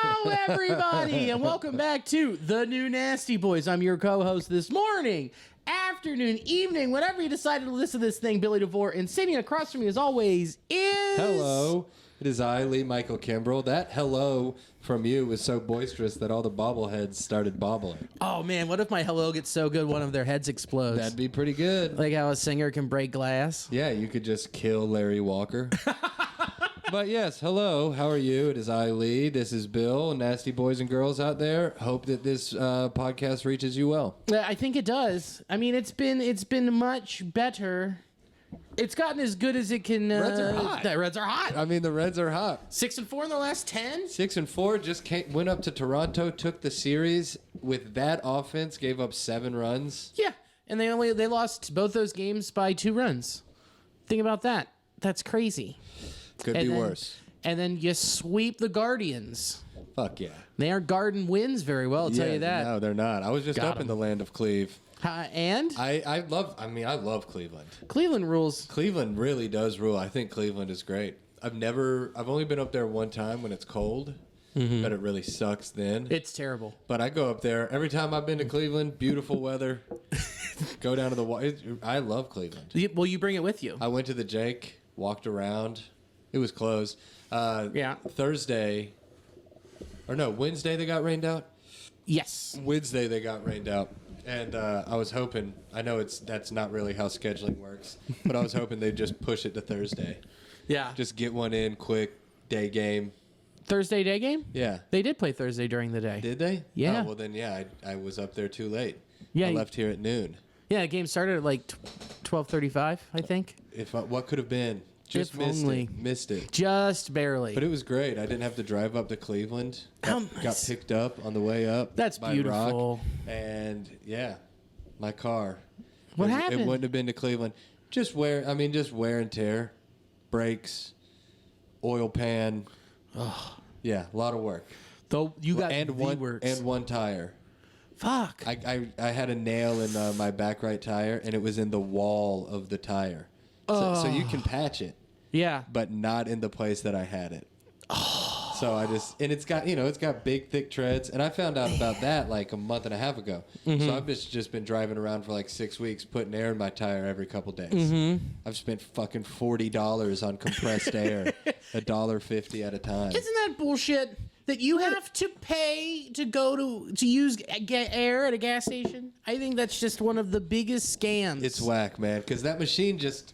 Hello, everybody, and welcome back to the new Nasty Boys. I'm your co-host this morning, afternoon, evening, whenever you decided to listen to this thing, Billy DeVore, and sitting across from me, as always, is... Hello, it is I, Lee Michael Kimbrell. That hello from you was so boisterous that all the bobbleheads started bobbling. Oh, man, what if my hello gets so good one of their heads explodes? That'd be pretty good. Like how a singer can break glass? Yeah, you could just kill Larry Walker. But yes, hello, how are you? It is I, Lee. This is Bill. Nasty boys and girls out there. Hope that this podcast reaches you well. I think it does. I mean, it's been much better. It's gotten as good as it can. Reds are hot. The Reds are hot. I mean, the Reds are hot. 6-4 in the last 10. 6-4 just went up to Toronto, took the series with that offense, gave up 7 runs. Yeah, and they lost both those games by 2 runs. Think about that. That's crazy. Could be worse. And then you sweep the Guardians. Fuck yeah. They aren't guarding wins very well, I'll tell you that. No, they're not. I was just up in the land of Cleve. And? I love Cleveland. Cleveland rules. Cleveland really does rule. I think Cleveland is great. I've only been up there one time when it's cold, but it really sucks then. It's terrible. But I go up there every time I've been to Cleveland, beautiful weather. Go down to the water. I love Cleveland. Well, you bring it with you. I went to the Jake, walked around. It was closed. Wednesday they got rained out? Yes. Wednesday they got rained out. And I was hoping, I know that's not really how scheduling works, but I was hoping they'd just push it to Thursday. Yeah. Just get one in, quick, day game. Thursday day game? Yeah. They did play Thursday during the day. Did they? Yeah. Oh, well then, yeah, I was up there too late. Yeah. I left here at noon. Yeah, the game started at like 12:35, I think. What could have been? Just missed it. Just barely. But it was great. I didn't have to drive up to Cleveland. Got picked up on the way up. That's by beautiful. Rock, and yeah, my car. What happened? It wouldn't have been to Cleveland. Just wear and tear, brakes, oil pan. Oh. Yeah, a lot of work. Though you got one tire. Fuck. I had a nail in my back right tire, and it was in the wall of the tire. So you can patch it. Yeah. But not in the place that I had it. Oh. So it's got big, thick treads. And I found out about that like a month and a half ago. Mm-hmm. So I've just been driving around for like 6 weeks, putting air in my tire every couple days. Mm-hmm. I've spent fucking $40 on compressed air, $1.50 at a time. Isn't that bullshit? That you have to pay to go to use air at a gas station? I think that's just one of the biggest scams. It's whack, man, because that machine just...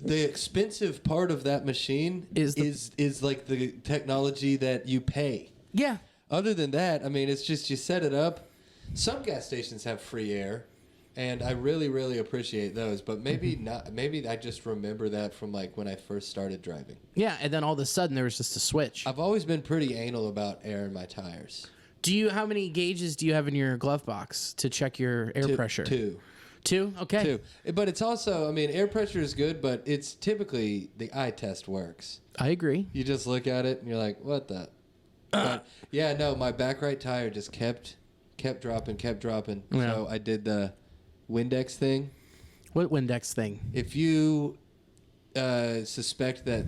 The expensive part of that machine is like the technology that you pay. Yeah. Other than that, I mean, it's just you set it up. Some gas stations have free air, and I really, really appreciate those. But maybe not. Maybe I just remember that from like when I first started driving. Yeah, and then all of a sudden there was just a switch. I've always been pretty anal about air in my tires. How many gauges do you have in your glove box to check your air pressure? 2. 2? Okay. 2. But it's also, I mean, air pressure is good, but it's typically the eye test works. I agree. You just look at it and you're like, what the? But yeah, no, my back right tire just kept dropping. Yeah. So I did the Windex thing. What Windex thing? If you suspect that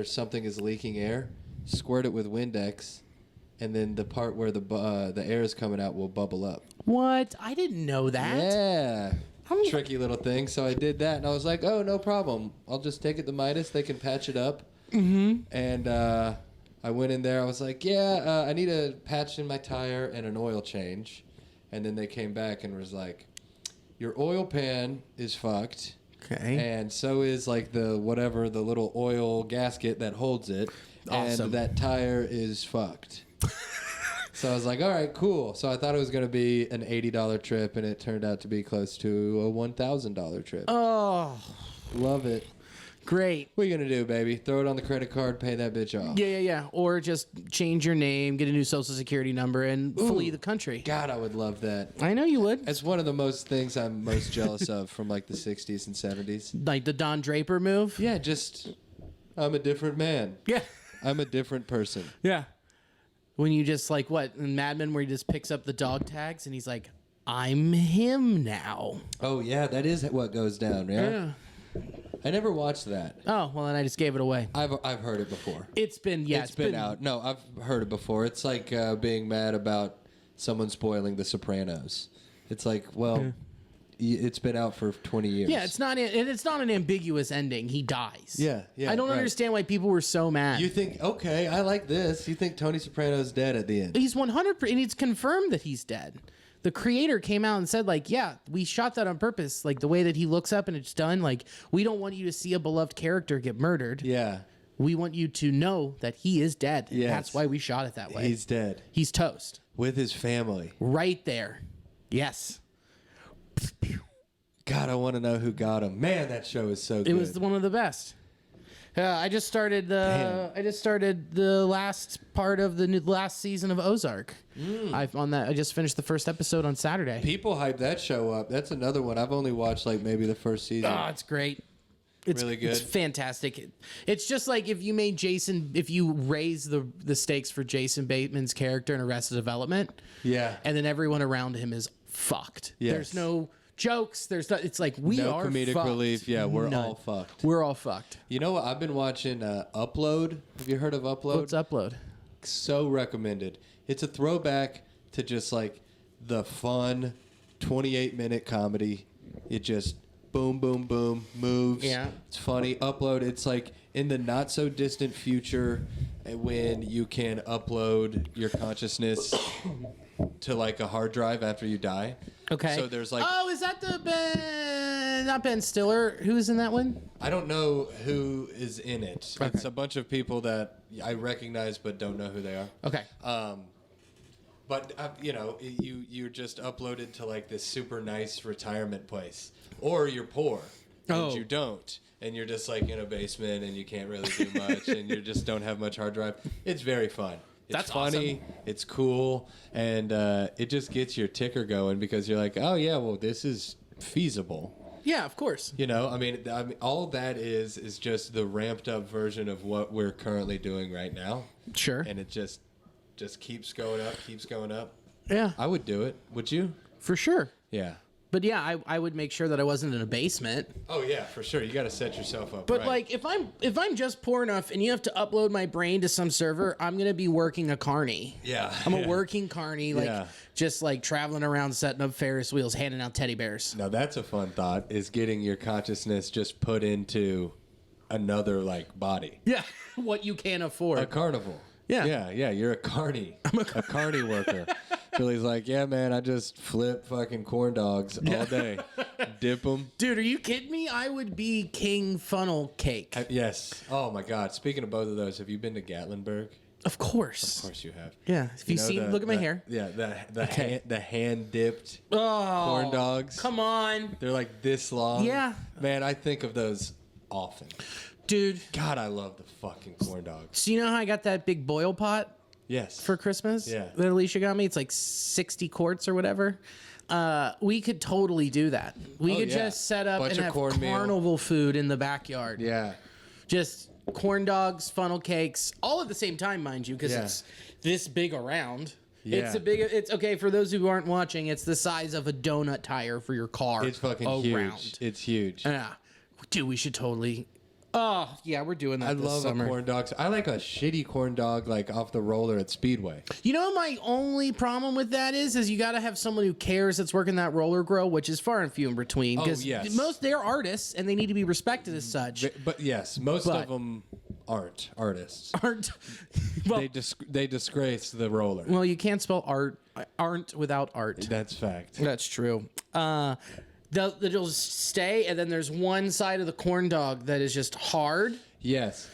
something is leaking air, squirt it with Windex, and then the part where the air is coming out will bubble up. What? I didn't know that. Yeah. Tricky little thing. So I did that, and I was like, oh, no problem. I'll just take it to Midas. They can patch it up. Mm-hmm. And I went in there. I was like, yeah, I need a patch in my tire and an oil change. And then they came back and was like, your oil pan is fucked. Okay. And so is like the little oil gasket that holds it. Awesome. And that tire is fucked. So I was like, all right, cool. So I thought it was going to be an $80 trip, and it turned out to be close to a $1,000 trip. Oh. Love it. Great. What are you going to do, baby? Throw it on the credit card, pay that bitch off. Yeah. Or just change your name, get a new social security number, and flee the country. God, I would love that. I know you would. That's one of the most things I'm most jealous of from like the 60s and 70s. Like the Don Draper move? Yeah, I'm a different man. Yeah. I'm a different person. Yeah. When you just like in Mad Men where he just picks up the dog tags and he's like, I'm him now. Oh, yeah, that is what goes down, yeah? Yeah. I never watched that. Oh, well, then I just gave it away. I've heard it before. It's been It's been out. No, I've heard it before. It's like being mad about someone spoiling The Sopranos. It's like, well, it's been out for 20 years. Yeah, it's not an ambiguous ending. He dies. Yeah. I don't understand why people were so mad. You think, okay, I like this. You think Tony Soprano's dead at the end? He's 100%, and it's confirmed that he's dead. The creator came out and said, like, yeah, we shot that on purpose. Like, the way that he looks up and it's done, like, we don't want you to see a beloved character get murdered. Yeah. We want you to know that he is dead. And Yes. that's why we shot it that way. He's dead. He's toast. With his family. Right there. Yes. God, I want to know who got him. Man, that show is so good. It was one of the best. I just started the last part of the last season of Ozark. I just finished the first episode on Saturday. People hype that show up. That's another one. I've only watched like maybe the first season. Oh, it's great. It's really good. It's fantastic. It's just like if you raise the stakes for Jason Bateman's character in Arrested Development. Yeah. And then everyone around him is fucked. Yes. There's no jokes. It's like we no are comedic fucked. relief. Yeah, we're None. all fucked. We're all fucked. You know what? I've been watching Upload. Have you heard of Upload? What's Upload? So recommended. It's a throwback to just like the fun 28-minute comedy. It just boom, boom, boom, moves. Yeah. It's funny. Upload. It's like in the not so distant future when you can upload your consciousness to like a hard drive after you die. Okay. So there's like, oh, is that not Ben Stiller? Who's in that one? I don't know who is in it. Okay. It's a bunch of people that I recognize but don't know who they are. Okay. But you're just uploaded to like this super nice retirement place, or you're poor and you don't, and you're just like in a basement and you can't really do much, and you just don't have much hard drive. It's very fun. It's That's funny. awesome. It's cool, and it just gets your ticker going because you're like, oh yeah, well this is feasible. Yeah, of course. You know, I mean, all that is just the ramped up version of what we're currently doing right now. Sure. And it just keeps going up, keeps going up. Yeah, I would do it. Would you? for sure. Yeah. But yeah, I would make sure that I wasn't in a basement. Oh yeah, for sure. You got to set yourself up. But right. like, if I'm just poor enough, and you have to upload my brain to some server, I'm gonna be working a carny. Yeah. I'm a working carny, like Yeah. just like traveling around, setting up Ferris wheels, handing out teddy bears. Now that's a fun thought. Is getting your consciousness just put into another like body. Yeah, what you can't afford. A carnival. Yeah. Yeah. You're a carny. A carny worker. Billy's like, yeah, man, I just flip fucking corn dogs all day. Dip them. Dude, are you kidding me? I would be King Funnel Cake. Yes. Oh my God. Speaking of both of those, have you been to Gatlinburg? Of course. Of course you have. Yeah. If you seen, look at my hair. Yeah, the hand dipped Oh, corn dogs. Come on, They're like this long. Yeah. Man, I think of those often. dude. God, I love the fucking corn dogs. So you know how I got that big boil pot Yes. for Christmas? Yeah. That Alicia got me. It's like 60 quarts or whatever. We could totally do that. We could yeah. just set up Bunch and of have cornmeal. carnival food in the backyard. Yeah. Just corn dogs, funnel cakes, all at the same time, mind you, because Yeah. it's this big around. Yeah. It's okay for those who aren't watching. It's the size of a donut tire for your car. It's fucking around. huge. It's huge. Yeah, dude, we should totally. Oh yeah, we're doing that. I this love summer. a corn dog. I like a shitty corn dog like off the roller at Speedway. You know, my only problem with that is you got to have someone who cares that's working that roller grill, which is far and few in between. Oh, Because yes. most they're artists and they need to be respected as such. But yes, most of them aren't artists. Aren't well, They disgrace the roller. well, you can't spell aren't without art. That's fact. That's true. They'll stay, and then there's one side of the corn dog that is just hard. Yes.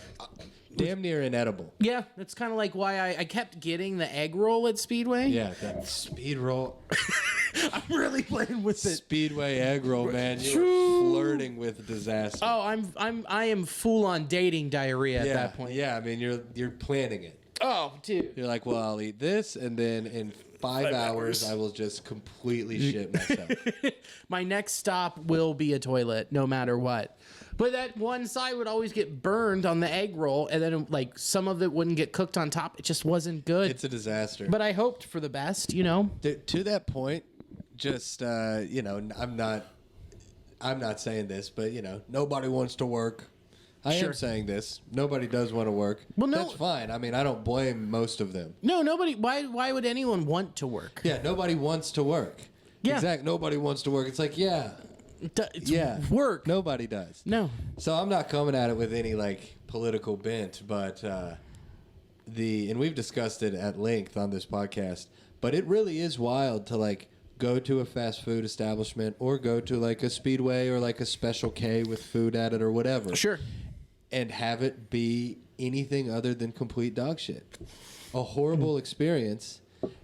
Damn near inedible. Yeah, that's kind of like why I kept getting the egg roll at Speedway. Yeah, that speed roll. I'm really playing with it. Speedway egg roll, man. You're flirting with disaster. Oh, I am full on dating diarrhea at that point. Yeah, I mean you're planning it. Oh, dude. You're like, well, I'll eat this, and then in 5 hours I will just completely shit myself. My next stop will be a toilet, no matter what. But that one side would always get burned on the egg roll, and then like some of it wouldn't get cooked on top. It just wasn't good. It's a disaster. But I hoped for the best, you know. To that point, just I'm not I'm not saying this, but nobody wants to work. I Sure. am saying this. Nobody does want to work. Well, no- That's fine. I mean, I don't blame most of them. No, nobody. Why would anyone want to work? Yeah, nobody wants to work. Yeah. Exactly. Nobody wants to work. It's like, It's yeah. work. Nobody does. No. So I'm not coming at it with any political bent, but and we've discussed it at length on this podcast, but it really is wild to go to a fast food establishment or go to a Speedway or a Special K with food at it or whatever. Sure. And have it be anything other than complete dog shit. A horrible experience.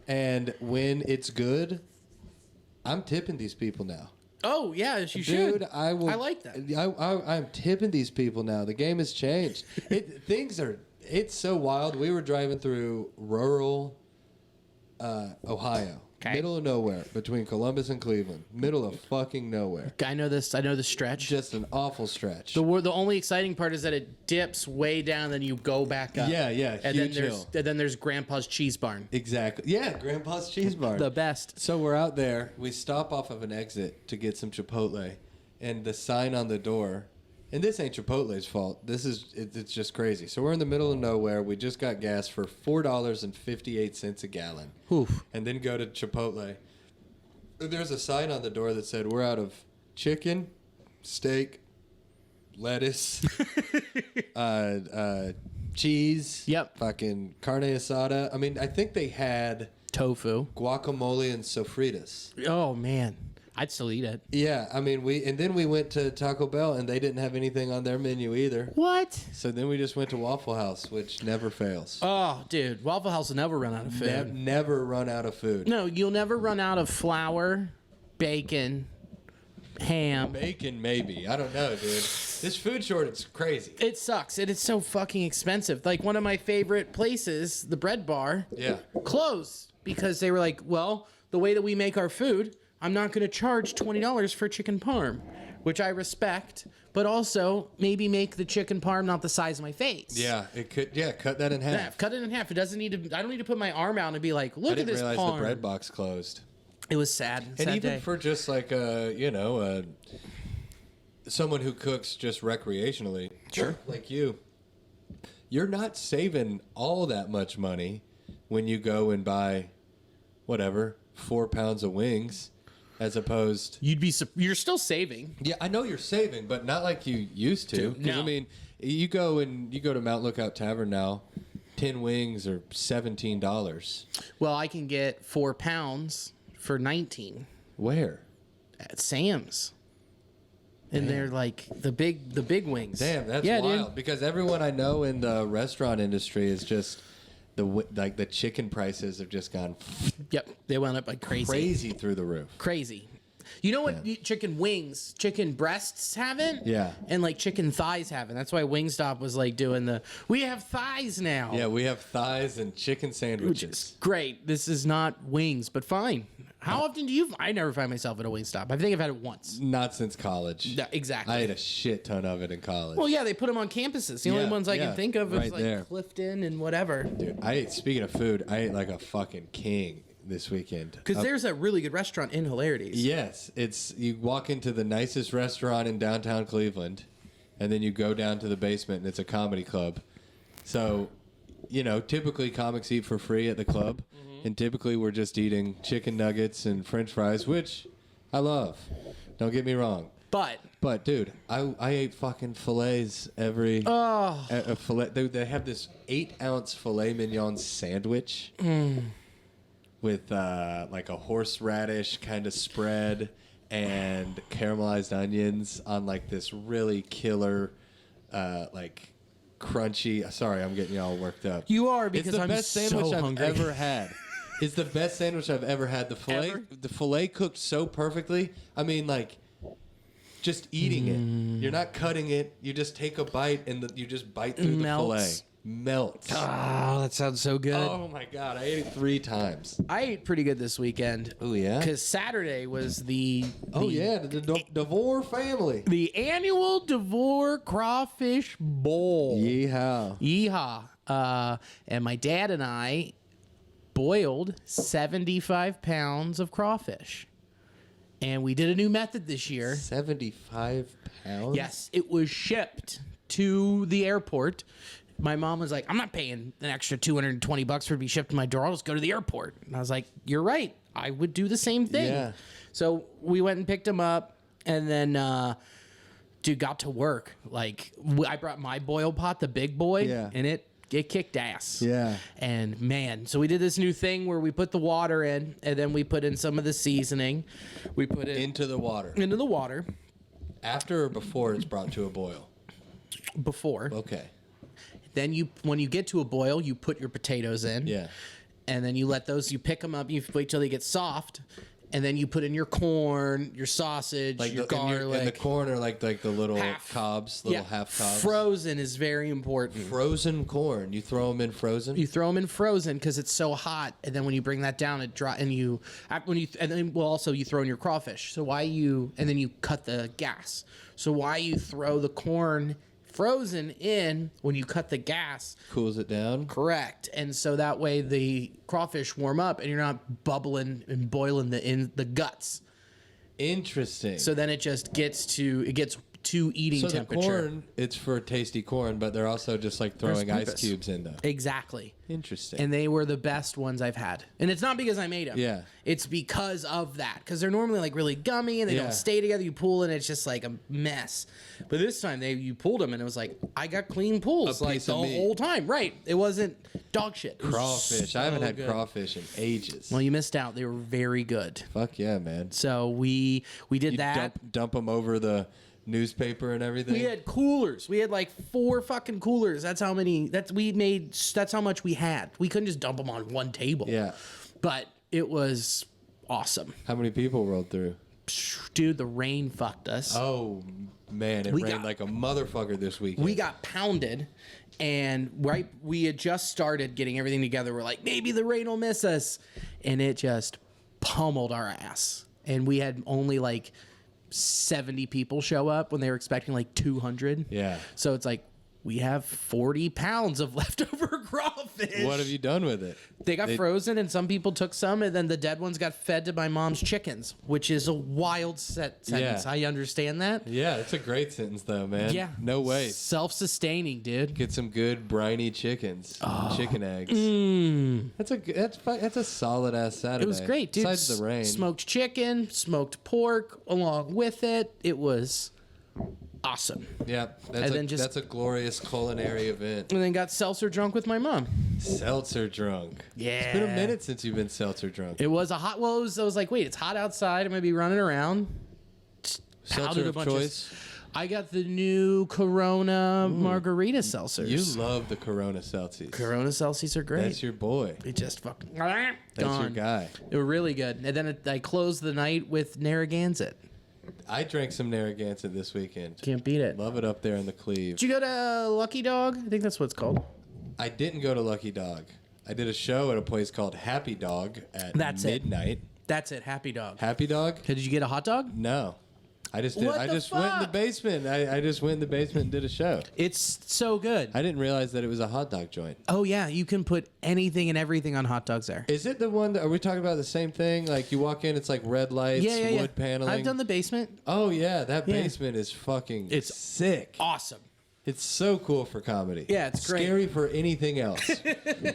And when it's good, I'm tipping these people now. Oh yeah, you should. Dude, I like that. I'm tipping these people now. The game has changed. It's so wild. We were driving through rural Ohio. Okay. Middle of nowhere, between Columbus and Cleveland. Middle of fucking nowhere. I know this. I know the stretch. Just an awful stretch. The only exciting part is that it dips way down, then you go back up. Yeah, And huge hill. then there's Grandpa's Cheese Barn. Exactly. Yeah, Grandpa's Cheese Barn. The best. So we're out there. We stop off of an exit to get some Chipotle, and the sign on the door. And this ain't Chipotle's fault. It's just crazy. So we're in the middle of nowhere. We just got gas for $4.58 a gallon. Oof. And then go to Chipotle. There's a sign on the door that said, we're out of chicken, steak, lettuce, cheese. Yep. Fucking carne asada. I mean, I think they had Tofu. guacamole and sofritas. Oh man, I'd still eat it. Yeah, I mean, then we went to Taco Bell, and they didn't have anything on their menu either. What? So then we just went to Waffle House, which never fails. Oh, dude, Waffle House will never run out of food. Never run out of food. No, you'll never run out of flour, bacon, ham. Bacon, maybe. I don't know, dude. This food shortage is crazy. It sucks. It is so fucking expensive. Like one of my favorite places, the Bread Bar, Yeah. closed because they were like, well, the way that we make our food, I'm not going to charge $20 for chicken parm, which I respect, but also maybe make the chicken parm not the size of my face. Yeah, it could. Yeah, cut that in half. Yeah, cut it in half. It doesn't need to. I don't need to put my arm out and be like, I look at didn't this realize parm. the bread box closed. It was sad. And sad even day. for just someone who cooks just recreationally, Sure. like you're not saving all that much money when you go and buy, 4 pounds of wings, as opposed. You're still saving. Yeah, I know you're saving, but not like you used to. Dude, 'Cause, no. I mean, you go to Mount Lookout Tavern now. 10 wings are $17. Well, I can get 4 pounds for 19 Where? at Sam's. And they're like the big wings. Damn, that's yeah, wild. dude. Because everyone I know in the restaurant industry is just the chicken prices have just gone Yep, they went up like crazy. through the roof. Crazy. You know what? Chicken wings, chicken breasts haven't. Yeah. And like chicken thighs haven't. That's why Wingstop was like doing we have thighs now. Yeah, we have thighs and chicken Which sandwiches. is great. This is not wings, but fine. How often do you? I never find myself at a Wingstop. I think I've had it once. Not since college. Yeah, exactly. I ate a shit ton of it in college. Well, yeah, they put them on campuses. The only Yeah, ones I yeah, can think of is right like there. Clifton and whatever. Dude, speaking of food, I ate like a fucking king this weekend. Because there's a really good restaurant in Hilarities. Yes, you walk into the nicest restaurant in downtown Cleveland, and then you go down to the basement, and it's a comedy club. So, typically comics eat for free at the club, and typically we're just eating chicken nuggets and French fries, which I love. Don't get me wrong. But dude, I ate fucking fillets every a fillet. They have this 8-ounce filet mignon sandwich. With like a horseradish kind of spread and caramelized onions on like this really killer, like crunchy. Sorry, I'm getting y'all worked up. You are, because it's the I'm best so sandwich hungry. I've ever had. It's the best sandwich I've ever had. The filet cooked so perfectly. I mean, like just eating it. You're not cutting it. You just take a bite and you just bite through the filet. Melts. Oh, that sounds so good. Oh my god, I ate it 3 times. I ate pretty good this weekend. Oh yeah, Because Saturday was the DeVore family. the annual DeVore Crawfish Bowl. Yeehaw! Yeehaw. And my dad and I boiled 75 pounds of crawfish And we did a new method this year. 75 pounds? Yes, it was shipped to the airport. My mom was like, I'm not paying an extra $220 for it to be shipped to my door. I'll just go to the airport. And I was like, you're right. I would do the same thing. Yeah. So we went and picked them up, and then, dude, got to work. Like, I brought my boil pot, the big boy, and it kicked ass. Yeah. And man, so we did this new thing where we put the water in, and then we put in some of the seasoning. We put it Into the water. into the water After or before it's brought to a boil? before. Okay. Then when you get to a boil, you put your potatoes in. Yeah. And then you let those, you pick them up, you wait till they get soft, and then you put in your corn, your sausage, your garlic. And the corn are like the little Half. cobs, half cobs. Frozen is very important. Frozen corn. You throw them in frozen? You throw them in frozen because it's so hot, and then when you bring that down, it dry. And you throw in your crawfish. So and then you cut the gas. So why you throw the corn frozen in when you cut the gas? Cools it down? Correct. And so that way the crawfish warm up, and you're not bubbling and boiling the guts. Interesting. So then it gets to eating temperature. The corn, it's for tasty corn, but they're also just like throwing ice cubes in them. Exactly. Interesting. And they were the best ones I've had. And it's not because I made them. Yeah. It's because of that. Because they're normally like really gummy and they don't stay together. You pull and it's just like a mess. But this time you pulled them and it was like, I got clean pulls like the whole time. Right. It wasn't dog shit. Crawfish. I haven't had crawfish in ages. Well, you missed out. They were very good. Fuck yeah, man. So we did that. Dump them over the newspaper and everything. We had coolers. We had like 4 fucking coolers. That's how much we had. We couldn't just dump them on one table. Yeah. But it was awesome. How many people rolled through? Dude, the rain fucked us. Oh man, it rained like a motherfucker this weekend. We got pounded, and we had just started getting everything together. We're like, maybe the rain will miss us, and it just pummeled our ass. And we had only like 70 people show up when they were expecting like 200. Yeah. So it's like, we have 40 pounds of leftover crawfish. What have you done with it? They got frozen, and some people took some, and then the dead ones got fed to my mom's chickens, which is a wild sentence. I understand that. Yeah, it's a great sentence, though, man. Yeah. No way. Self-sustaining, dude. Get some good briny chickens. Chicken eggs. That's a solid ass Saturday. It was great, dude. Besides the rain. Smoked chicken, smoked pork along with it. It was awesome. Yeah, that's a glorious culinary event. And then got seltzer drunk with my mom. Seltzer drunk. Yeah. It's been a minute since you've been seltzer drunk. It was I was like, wait, it's hot outside. I'm going to be running around. Seltzer of choice? I got the new Corona margarita seltzers. You love the Corona Seltzies. Corona Seltzies are great. That's your boy. It just fucking That's your guy. They were really good. And then I closed the night with Narragansett. I drank some Narragansett this weekend. Can't beat it. Love it up there in the Cleve. Did you go to Lucky Dog? I think that's what it's called. I didn't go to Lucky Dog. I did a show at a place called Happy Dog at midnight. That's it. Happy Dog. Happy Dog? Did you get a hot dog? No. I just What I the just went in the fuck? basement. I just went in the basement and did a show. It's so good. I didn't realize that it was a hot dog joint. Oh, yeah. You can put anything and everything on hot dogs there. Is it the one that, are we talking about the same thing? Like you walk in, it's like red lights, wood paneling. I've done the basement. Oh yeah, that basement is fucking sick. Awesome. It's so cool for comedy. Yeah, it's great. Scary for anything else.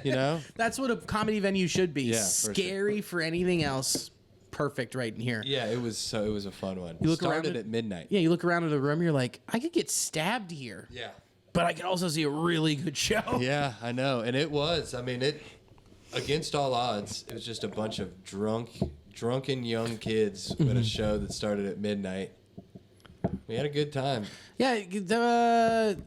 You know? That's what a comedy venue should be. Yeah, Scary for anything else. Perfect right in here. Yeah, it was a fun one. You look Started around at midnight. Yeah, you look around in the room, you're like, I could get stabbed here. Yeah. But I could also see a really good show. Yeah, I know. And it was. I mean, against all odds, it was just a bunch of drunken young kids with a show that started at midnight. We had a good time. Yeah,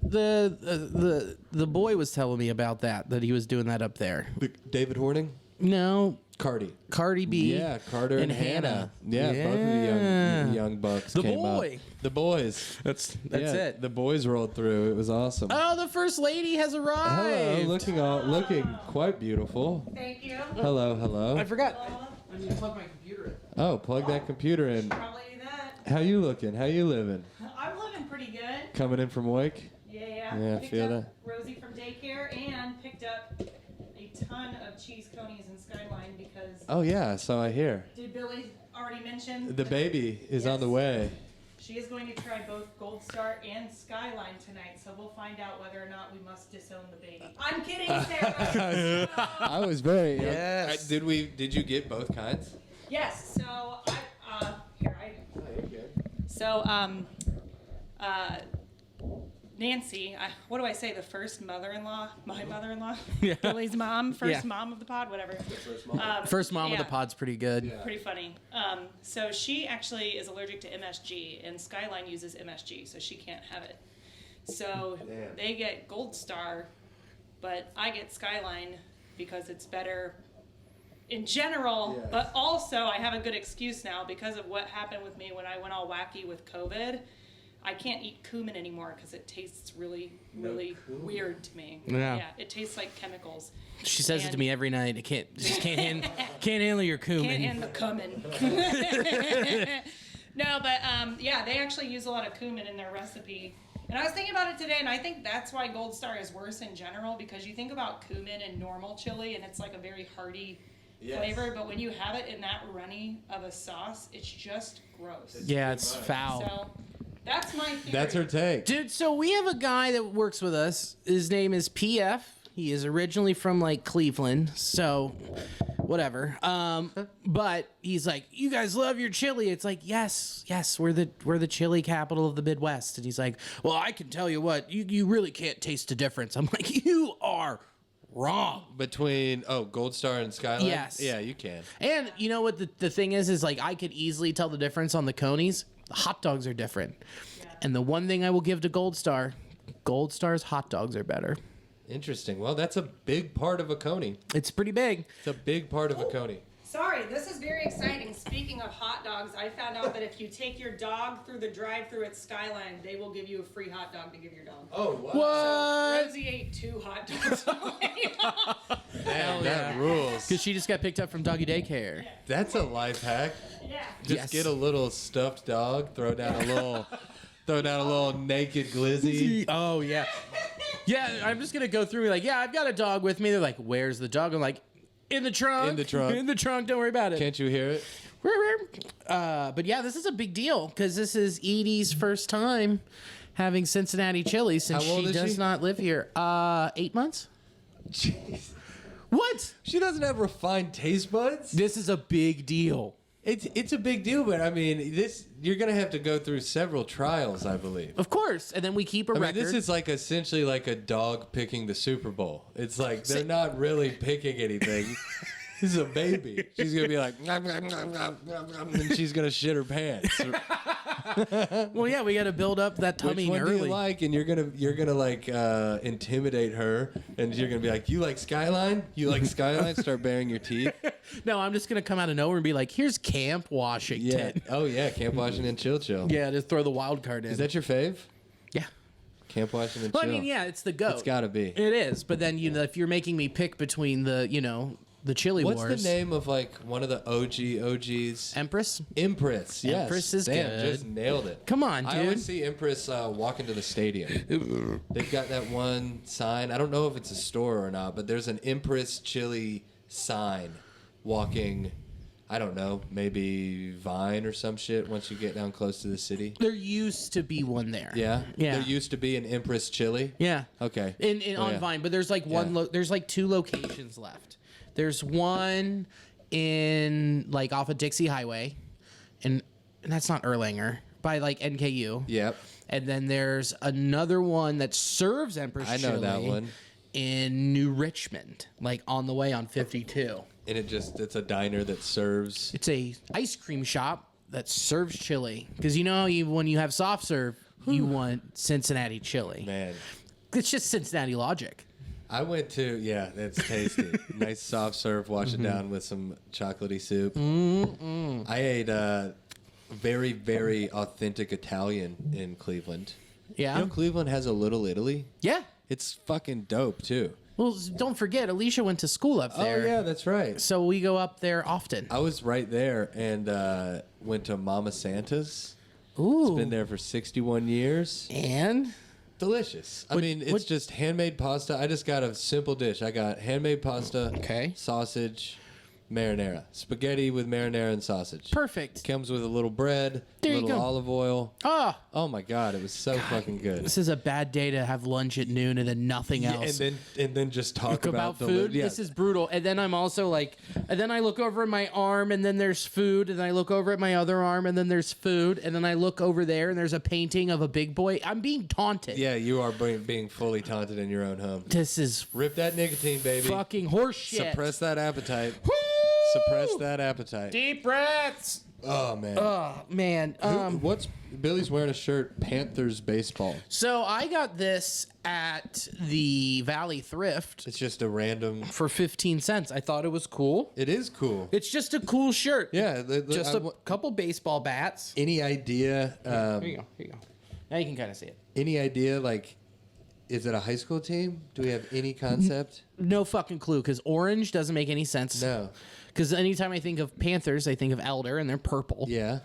the boy was telling me about that he was doing that up there. David Horning? No. Cardi B. Yeah, Carter and Hannah. Yeah, both of the young bucks came up. The boys. That's it. The boys rolled through. It was awesome. Oh, the first lady has arrived. Hello, looking quite beautiful. Thank you. Hello. I forgot. I need to plug my computer in. Oh, plug that computer in. Probably do that. How you looking? How you living? I'm living pretty good. Coming in from Wake? Yeah. Yeah, Picked feel up that. Rosie from daycare and picked up a ton of cheese conies and Skyline because Oh yeah, so I hear. did Billy already mention The baby is on the Yes. way. She is going to try both Gold Star and Skyline tonight, so we'll find out whether or not we must disown the baby. I'm kidding, Sarah. I was very. Yes. Did you get both kinds? Yes. So Nancy, what do I say? The first mother-in-law, my mother-in-law, Yeah. Billy's mom, first Yeah. mom of the pod, whatever. First mom of yeah. the pod's pretty good. Yeah. Pretty funny. So she actually is allergic to MSG, and Skyline uses MSG, so she can't have it. So Damn. they get Gold Star, but I get Skyline because it's better in general, Yes. but also I have a good excuse now because of what happened with me when I went all wacky with COVID. I can't eat cumin anymore because it tastes really, really weird to me. Yeah. It tastes like chemicals. She says it to And- me every night. I can't handle your cumin. Can't hand the cumin. No, but yeah, they actually use a lot of cumin in their recipe. And I was thinking about it today, and I think that's why Gold Star is worse in general because you think about cumin in normal chili, and it's like a very hearty flavor. But when you have it in that runny of a sauce, it's just gross. Yeah, it's foul. So that's my theory. That's her take. Dude, so we have a guy that works with us. His name is PF. He is originally from like Cleveland, so whatever. But he's like, "You guys love your chili." It's like, "Yes, we're the chili capital of the Midwest." And he's like, "Well, I can tell you what, you really can't taste the difference." I'm like, "You are wrong." Between Gold Star and Skyline. Yes. Yeah, you can. And you know what the thing is like I could easily tell the difference on the conies. The hot dogs are different. And the one thing I will give to Gold Star's hot dogs are better. Interesting. Well, that's a big part of a coney. It's pretty big. It's a big part of a coney. Sorry, this is very exciting. Speaking of hot dogs, I found out that if you take your dog through the drive-thru at Skyline, they will give you a free hot dog to give your dog. Oh, wow. What? Rosie ate 2 hot dogs. Damn, that rules. Because she just got picked up from doggy daycare. That's a life hack. Yeah. Just Yes. get a little stuffed dog, throw down a little naked glizzy. Oh, yeah. Yeah, I'm just going to go through and be like, yeah, I've got a dog with me. They're like, where's the dog? I'm like, in the trunk. In the trunk. In the trunk. Don't worry about it. Can't you hear it? But yeah, this is a big deal because this is Edie's first time having Cincinnati chili since How old she is does she? not live here. 8 months? Jeez. What? She doesn't have refined taste buds? This is a big deal. It's a big deal, but I mean, you're gonna have to go through several trials, I believe. Of course. And then we keep a I mean, record. this is like essentially like a dog picking the Super Bowl. It's like they're not really picking anything. This is a baby. She's gonna be like, nom, nom, nom, nom, nom, nom, and she's gonna shit her pants. well, yeah, we got to build up that tummy Which one do early. you like? And you're gonna like intimidate her, and you're gonna be like, you like Skyline? You like Skyline? Start baring your teeth. No, I'm just going to come out of nowhere and be like, here's Camp Yeah. Washington. Oh yeah, Camp Washington Chill. Yeah, just throw the wild card in. Is that your fave? Yeah. Camp Washington Well, Chill. I mean, yeah, it's the goat. It's gotta be. It is. But then, if you're making me pick between the chili What's wars. the name of like one of the OGs? Empress? Empress. Yes. Empress is Damn, good. just nailed it. Come on, I dude. always see Empress walk into the stadium. They've got that one sign. I don't know if it's a store or not, but there's an Empress chili sign walking. I don't know, maybe Vine or some shit once you get down close to the city. There used to be one there. Yeah? Yeah. There used to be an Empress chili. Yeah. Okay. On yeah. Vine, but there's like there's like 2 locations left. There's one in like off of Dixie Highway, and that's not Erlanger, by like NKU. Yep. And then there's another one that serves Empress I know chili that one. in New Richmond, like on the way on 52. And it's a diner that serves. It's a ice cream shop that serves chili. Because when you have soft serve, you want Cincinnati chili. Man. It's just Cincinnati logic. I went to, that's tasty. Nice soft serve, wash it down with some chocolatey soup. I ate very, very authentic Italian in Cleveland. Yeah. You know Cleveland has a Little Italy? Yeah. It's fucking dope, too. Well, don't forget, Alicia went to school up there. Oh, yeah, that's right. So we go up there often. I was right there and went to Mama Santa's. Ooh. It's been there for 61 years. And Delicious. I mean, it's just handmade pasta. I just got a simple dish. I got handmade pasta, sausage, marinara. Spaghetti with marinara and sausage. Perfect. Comes with a little bread, a little olive oil. Oh my God, it was so fucking good. This is a bad day to have lunch at noon and then nothing else. And then just talk about food. This is brutal. And then I'm also like, and then I look over at my arm and then there's food, and I look over at my other arm and then there's food, and then I look over there and there's a painting of a big boy. I'm being taunted. Yeah, you are being fully taunted in your own home. This is rip that nicotine, baby. Fucking horse shit. Suppress that appetite. Suppress that appetite. Deep breaths. Oh man. Oh man. What's Billy's wearing a shirt? Panthers baseball. So I got this at the Valley Thrift. It's just a random for 15 cents. I thought it was cool. It is cool. It's just a cool shirt. Yeah. Just a couple baseball bats. Any idea? Here you go. Now you can kind of see it. Any idea? Like, is it a high school team? Do we have any concept? No fucking clue. Because orange doesn't make any sense. No. Because anytime I think of Panthers, I think of Elder, and they're purple. Yeah.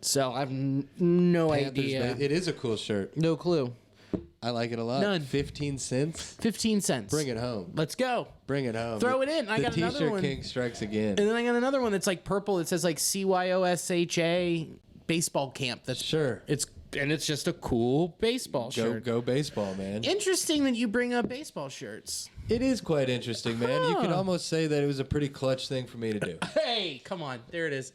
So I have no idea. It is a cool shirt. No clue. I like it a lot. None. 15 cents? 15 cents. Bring it home. Let's go. Bring it home. Throw it in. I got another T-shirt one. King strikes again. And then I got another one that's like purple. It says like CYOSHA baseball camp. That's sure. It's just a cool baseball shirt. Go baseball, man. Interesting that you bring up baseball shirts. It is quite interesting, man. You could almost say that it was a pretty clutch thing for me to do. Hey, come on. There it is.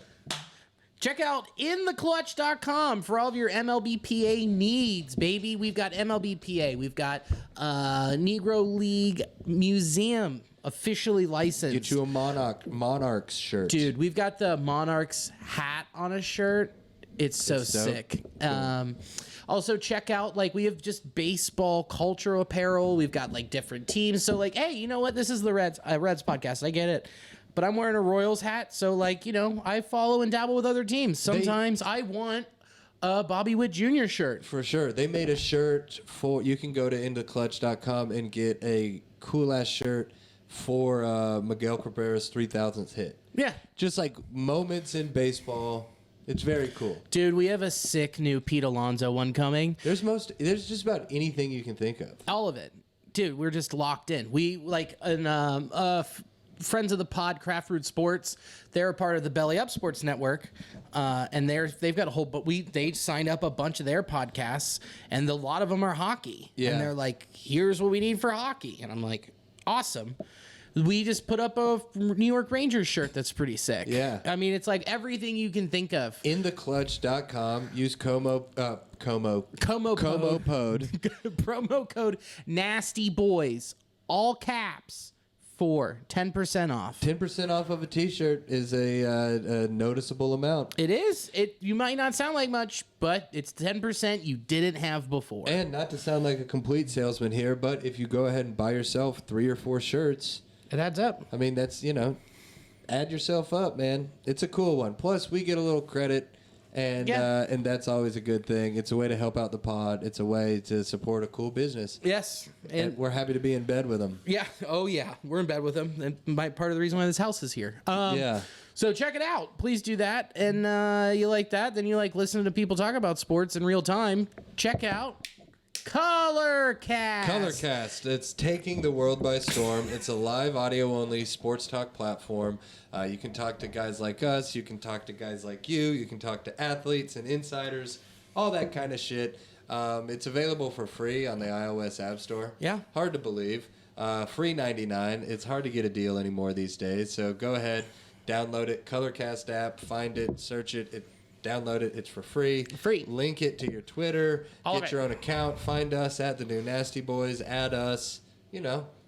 Check out intheclutch.com for all of your MLBPA needs, baby. We've got MLBPA. We've got Negro League Museum officially licensed. Get you a Monarchs shirt. Dude, we've got the Monarchs hat on a shirt. It's so sick. Also, check out, like, we have just baseball cultural apparel. We've got, like, different teams. So, like, hey, you know what? This is the Reds podcast. I get it. But I'm wearing a Royals hat. So, like, you know, I follow and dabble with other teams. Sometimes I want a Bobby Witt Jr. shirt. For sure. They made a shirt for, you can go to intheclutch.com and get a cool-ass shirt for Miguel Cabrera's 3,000th hit. Yeah. Just, like, moments in baseball. It's very cool. Dude, we have a sick new Pete Alonso one coming. There's just about anything you can think of. All of it. Dude, we're just locked in. We, like, friends of the pod, Craft Root Sports, they're a part of the Belly Up Sports Network, and they've got a whole, but they signed up a bunch of their podcasts, and a lot of them are hockey. Yeah. And they're like, here's what we need for hockey. And I'm like, awesome. We just put up a New York Rangers shirt that's pretty sick. Yeah. I mean, it's like everything you can think of. Intheclutch.com. Use promo code NASTYBOYS, all caps, for 10% off. 10% off of a T-shirt is a noticeable amount. It is. You might not sound like much, but it's 10% you didn't have before. And not to sound like a complete salesman here, but if you go ahead and buy yourself 3 or 4 shirts, it adds up. I mean, that's, add yourself up, man. It's a cool one. Plus, we get a little credit, and that's always a good thing. It's a way to help out the pod. It's a way to support a cool business. Yes. And we're happy to be in bed with them. Yeah. Oh, yeah. We're in bed with them. And part of the reason why this house is here. Yeah. So check it out. Please do that. And you like that, then you like listening to people talk about sports in real time. Check out Colorcast. Colorcast. It's taking the world by storm. It's a live audio-only sports talk platform. You can talk to guys like us. You can talk to guys like you. You can talk to athletes and insiders, all that kind of shit. It's available for free on the iOS App Store. Yeah. Hard to believe. Free $99. It's hard to get a deal anymore these days. So go ahead, download it. Colorcast app. Find it. Search it. Download it. It's for free. Free. Link it to your Twitter. Get your own account. Find us at the New Nasty Boys. Add us.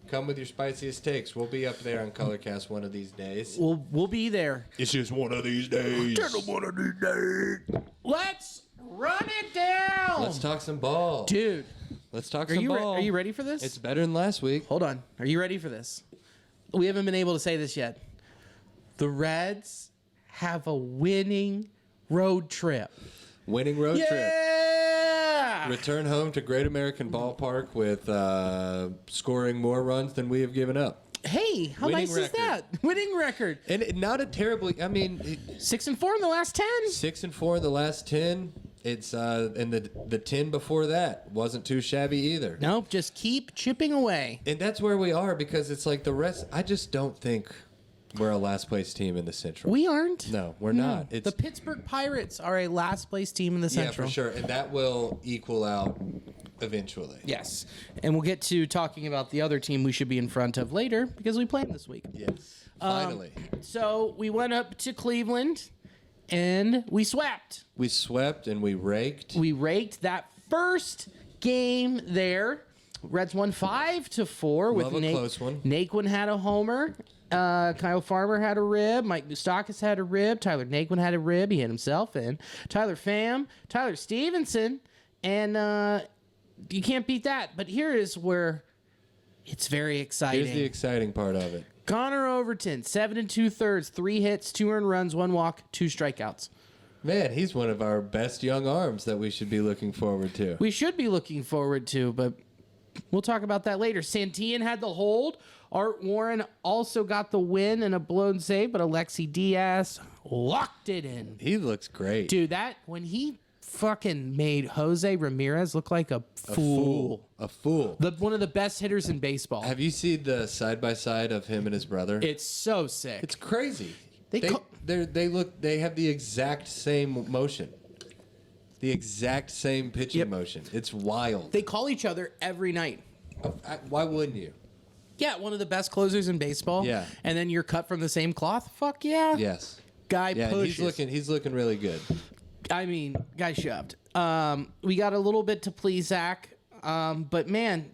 Come with your spiciest takes. We'll be up there on Colorcast one of these days. We'll be there. It's just one of these days. Just one of these days. Let's run it down. Let's talk some ball. Dude. Let's talk some ball. Are you ready for this? It's better than last week. Hold on. Are you ready for this? We haven't been able to say this yet. The Reds have a winning road trip. Winning road trip. Yeah! Return home to Great American Ballpark with scoring more runs than we have given up. Hey, how nice is that? Winning record. And not a terribly, 6-4 in the last 10. 6-4 in the last 10. It's and the 10 before that wasn't too shabby either. Nope, just keep chipping away. And that's where we are because it's like the rest. I just don't think we're a last place team in the Central. We aren't. No, we're not. It's the Pittsburgh Pirates are a last place team in the Central. Yeah, for sure, and that will equal out eventually. Yes, and we'll get to talking about the other team we should be in front of later because we play them this week. Yes, finally. So we went up to Cleveland, and we swept. We swept and we raked. We raked that first game there. Reds won 5-4 with Love a close one. Naquin had a homer. Kyle Farmer had a rib. Mike Moustakas had a rib. Tyler Naquin had a rib. He hit himself in. Tyler Pham, Tyler Stevenson, and you can't beat that. But here is where it's very exciting. Here's the exciting part of it. Connor Overton, 7 2/3, 3 hits, 2 earned runs, 1 walk, 2 strikeouts. Man, he's one of our best young arms that we should be looking forward to. We should be looking forward to, but we'll talk about that later. Santillan had the hold. Art Warren also got the win and a blown save, but Alexi Diaz locked it in. He looks great. Dude, when he fucking made Jose Ramirez look like a fool. A fool. One of the best hitters in baseball. Have you seen the side-by-side of him and his brother? It's so sick. It's crazy. They They have the exact same motion. The exact same pitching motion. It's wild. They call each other every night. Why wouldn't you? Yeah, one of the best closers in baseball. Yeah. And then you're cut from the same cloth. Fuck yeah. Yes. Guy Yeah, pushes. he's looking really good. I mean, guy shoved. We got a little bit to please Zach, but man,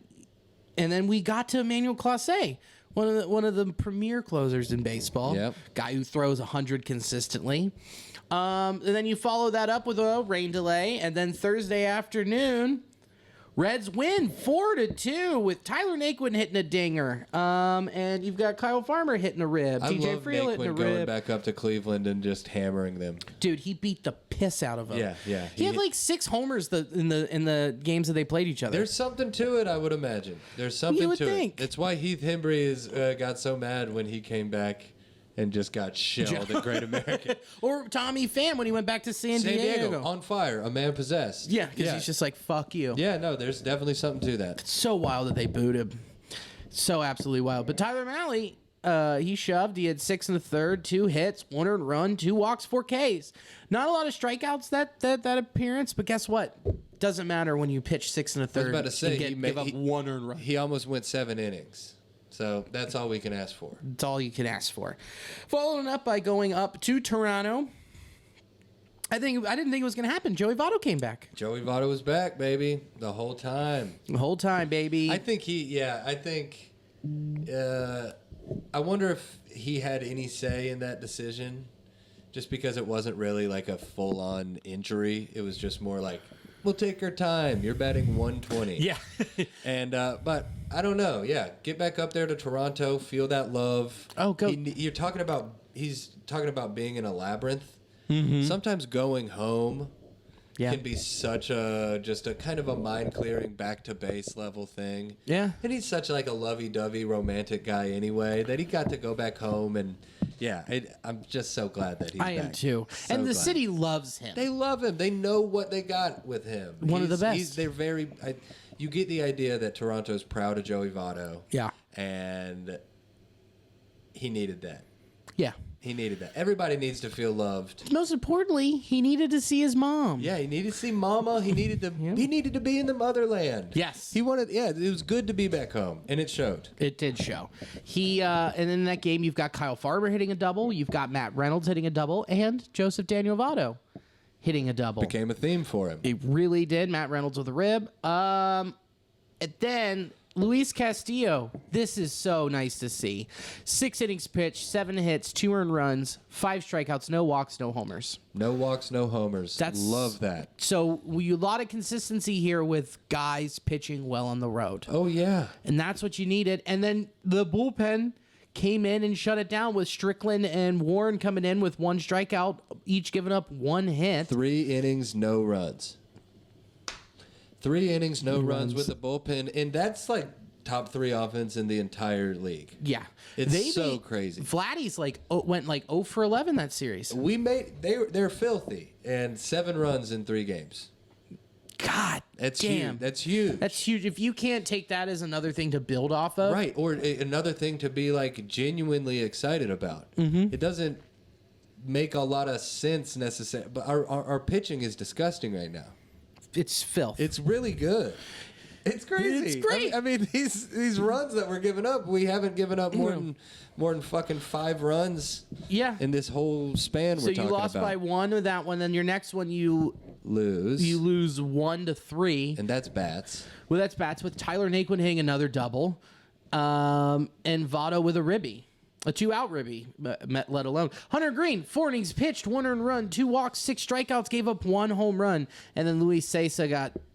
and then we got to Emmanuel Clase, one of the premier closers in baseball. Yep. Guy who throws 100 consistently. And then you follow that up with a rain delay, and then Thursday afternoon, Reds win 4-2 with Tyler Naquin hitting a dinger. And you've got Kyle Farmer hitting a rib. I TJ love Friel hitting a Naquin going rib. back up to Cleveland and just hammering them. Dude, he beat the piss out of him. Yeah. He had like 6 homers in the games that they played each other. There's something to it, I would imagine. There's something You would to think. it. It's why Heath Hembry got so mad when he came back and just got shelled at Great American. Or Tommy Pham when he went back to San San Diego. Diego, on fire, a man possessed. Yeah, because he's just like, fuck you. Yeah, no, there's definitely something to that. So wild that they booed him. So absolutely wild. But Tyler Malley, he shoved. He had 6 1/3, 2 hits, 1 earned run, 2 walks, 4 Ks. Not a lot of strikeouts that appearance, but guess what? Doesn't matter when you pitch 6 1/3. I was about to say, give up 1 earned run. He almost went 7 innings. So that's all we can ask for. That's all you can ask for. Following up by going up to Toronto. I didn't think it was going to happen. Joey Votto came back. Joey Votto was back, baby, the whole time. The whole time, baby. I wonder if he had any say in that decision, just because it wasn't really like a full-on injury. It was just more like, we'll take our time. You're batting 120. Yeah. And but I don't know. Yeah, get back up there to Toronto. Feel that love. Oh, go. He's talking about being in a labyrinth. Mm-hmm. Sometimes going home Yeah. can be such a kind of a mind clearing back to base level thing. Yeah. And he's such like a lovey dovey romantic guy anyway that he got to go back home, and I'm just so glad that he's back. I am too. So And the glad. city loves him. They love him. They know what they got with him. One of the best. They're very. You get the idea that Toronto's proud of Joey Votto. Yeah. And he needed that. Yeah. He needed that. Everybody needs to feel loved. Most importantly, he needed to see his mom. Yeah, he needed to see Mama. He needed to. He needed to be in the motherland. Yes. He wanted. Yeah, it was good to be back home, and it showed. It did show. And in that game, you've got Kyle Farmer hitting a double, you've got Matt Reynolds hitting a double, and Joseph Daniel Votto hitting a double. Became a theme for him. It really did. Matt Reynolds with a rib. And then Luis Castillo. This is so nice to see. 6 innings pitched, 7 hits, 2 earned runs, 5 strikeouts, no walks, no homers. No walks, no homers. Love that. So a lot of consistency here with guys pitching well on the road. Oh yeah. And that's what you needed. And then the bullpen came in and shut it down with Strickland and Warren coming in with 1 strikeout, each giving up 1 hit. 3 innings, no runs. 3 innings, no runs with the bullpen, and that's like top 3 offense in the entire league. Yeah. It's so crazy. Vladdy's went 0 for 11 that series. They're filthy, and 7 runs in 3 games. God, That's damn. huge. That's huge. That's huge. If you can't take that as another thing to build off of, Right, or another thing to be like genuinely excited about. It doesn't make a lot of sense necessarily, but our pitching is disgusting right now. it's filth. It's really good. It's crazy. It's great. I mean these runs that we're giving up, we haven't given up more than fucking 5 runs. Yeah. In this whole span So we're you talking lost about. by 1 with that one. Then your next one you lose. lose 1-3. And that's bats. Well, that's bats with Tyler Naquin hitting another double, and Votto with a ribby. A 2-out ribby, let alone. Hunter Green, 4 innings pitched, 1 earned run, 2 walks, 6 strikeouts, gave up 1 home run, and then Luis Cessa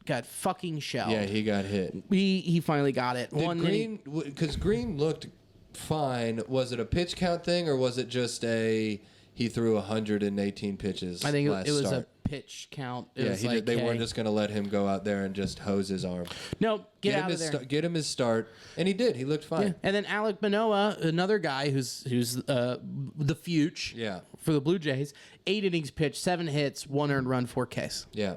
got fucking shelled. Yeah, he got hit. He finally got it. Because Green looked fine. Was it a pitch count thing or was it just he threw 118 pitches? I think last it was start? a pitch count. It Yeah, was like, they hey, weren't just going to let him go out there and just hose his arm. no, get out of there. Get him his start, and he did. He looked fine. Yeah. And then Alec Manoah, another guy who's the future Yeah. for the Blue Jays, 8 innings pitched, 7 hits, 1 earned run, 4 Ks. Yeah.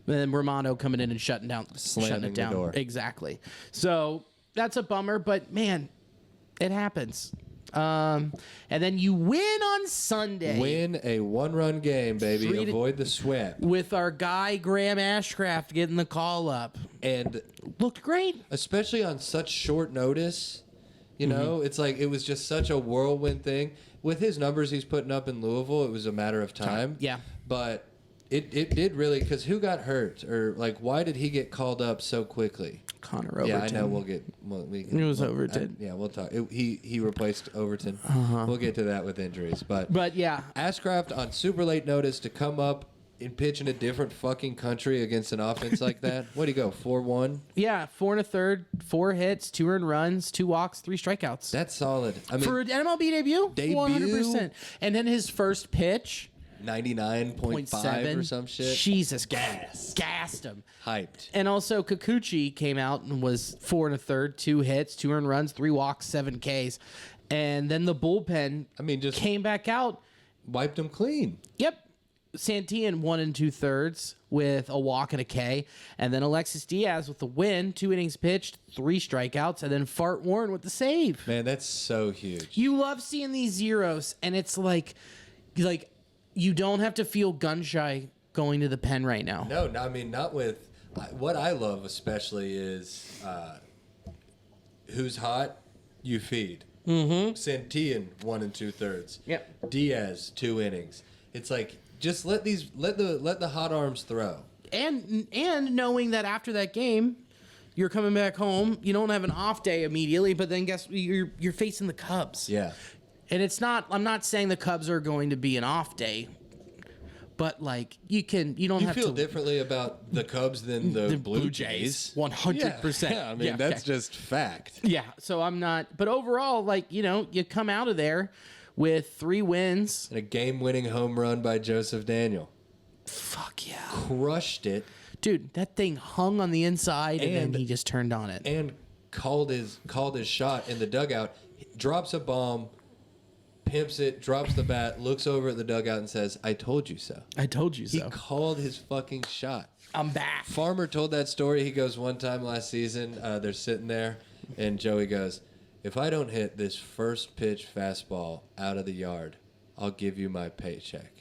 And then Romano coming in and shutting Slamming it down. the door. Exactly. So that's a bummer, but man, it happens. And then you win on Sunday. Win a 1-run game, baby. 3 to Avoid the sweat. with our guy Graham Ashcraft getting the call up. And Looked great. especially on such short notice, you know, it's like it was just such a whirlwind thing. With his numbers he's putting up in Louisville, it was a matter of time. Yeah. But it did really, because who got hurt? Or, like, why did he get called up so quickly? Connor Overton. Yeah, I know. It was Overton. We'll talk. He replaced Overton. We'll get to that with injuries. But yeah. Ashcraft on super late notice to come up and pitch in a different fucking country against an offense like that. What do you go, 4-1? Yeah, 4 1/3, 4 hits, 2 earned runs, 2 walks, 3 strikeouts. That's solid. I mean, For an MLB debut? 100%. And then his first pitch, 99.5 or some shit. Jesus, gassed him. Hyped. And also Kikuchi came out and was 4 1/3, 2 hits, 2 earned runs, 3 walks, 7 Ks. And then the bullpen Just came back out. wiped him clean. Yep. Santillan 1 2/3 with a walk and a K. And then Alexis Diaz with the win, 2 innings pitched, 3 strikeouts, and then Fart Warren with the save. Man, that's so huge. You love seeing these zeros, and it's like you don't have to feel gun shy going to the pen right now. No, I mean, not with... What I love especially is who's hot, you feed. Mm-hmm. Santillan 1 2/3. Yep. Diaz 2 innings. It's like, just let the hot arms throw. And knowing that after that game, you're coming back home, you don't have an off day immediately, but then guess you're facing the Cubs. Yeah. And I'm not saying the Cubs are going to be an off day, but like you don't have feel to differently about the Cubs than the Blue Jays. 100%. Yeah, I mean, that's just fact. Yeah, so I'm not, but overall, like, you come out of there with 3 wins. And a game-winning home run by Joseph Daniel. Fuck yeah. Crushed it. Dude, that thing hung on the inside and then he just turned on it. And called his shot in the dugout, drops a bomb, pimps it, drops the bat, looks over at the dugout and says, "I told you so." I told you He so. called his fucking shot. I'm back. Farmer told that story. He goes, one time last season, they're sitting there, and Joey goes, "If I don't hit this first pitch fastball out of the yard, I'll give you my paycheck."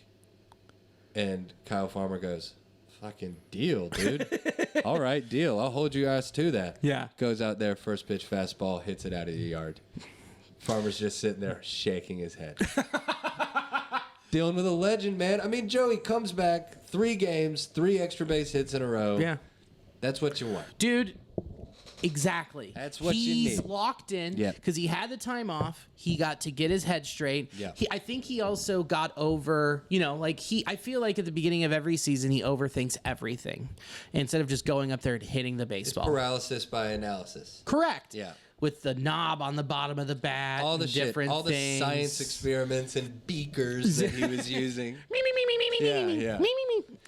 And Kyle Farmer goes, "Fucking deal, dude." "All right, deal. I'll hold you guys to that." Yeah. Goes out there, first pitch fastball, hits it out of the yard. Farmer's just sitting there shaking his head. Dealing with a legend, man. I mean, Joey comes back, 3 games, 3 extra base hits in a row. Yeah. That's what you want. Dude, exactly. That's what you He's need. locked in Yep. because he had the time off. He got to get his head straight. Yeah. I think he also got over, I feel like at the beginning of every season, he overthinks everything instead of just going up there and hitting the baseball. Paralysis by analysis. Correct. Yeah. With the knob on the bottom of the bat. All the and shit, different all the things. science experiments and beakers that he was using. Yeah.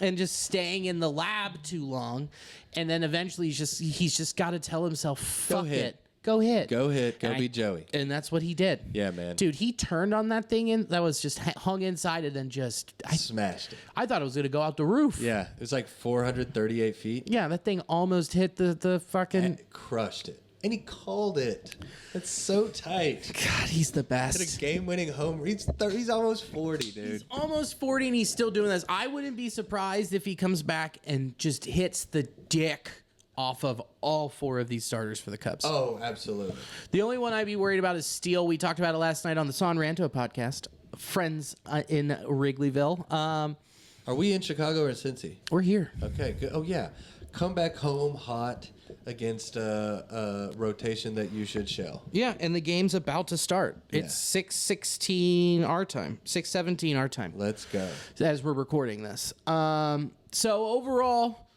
And just staying in the lab too long. And then eventually he's just got to tell himself, fuck hit. it. go hit. Go hit. Go And be Joey. And that's what he did. Yeah, man. Dude, he turned on that thing and that was just hung inside and then just Smashed it. I thought it was going to go out the roof. Yeah, it was like 438 feet. Yeah, that thing almost hit the fucking... And crushed it. And he called it. That's so tight. God, he's the best. Hit a game-winning home. He's almost 40, dude. He's almost 40 and he's still doing this. I wouldn't be surprised if he comes back and just hits the dick off of all 4 of these starters for the Cubs. Oh, absolutely. The only one I'd be worried about is Steele. We talked about it last night on the San Ranto podcast. Friends in Wrigleyville. Are we in Chicago or Cincy? We're here. Okay, good. Oh, yeah. Come back home hot against a rotation that you should shell. Yeah, and the game's about to start. It's 6:16 our time, 6:17 our time. Let's go. As we're recording this. So overall,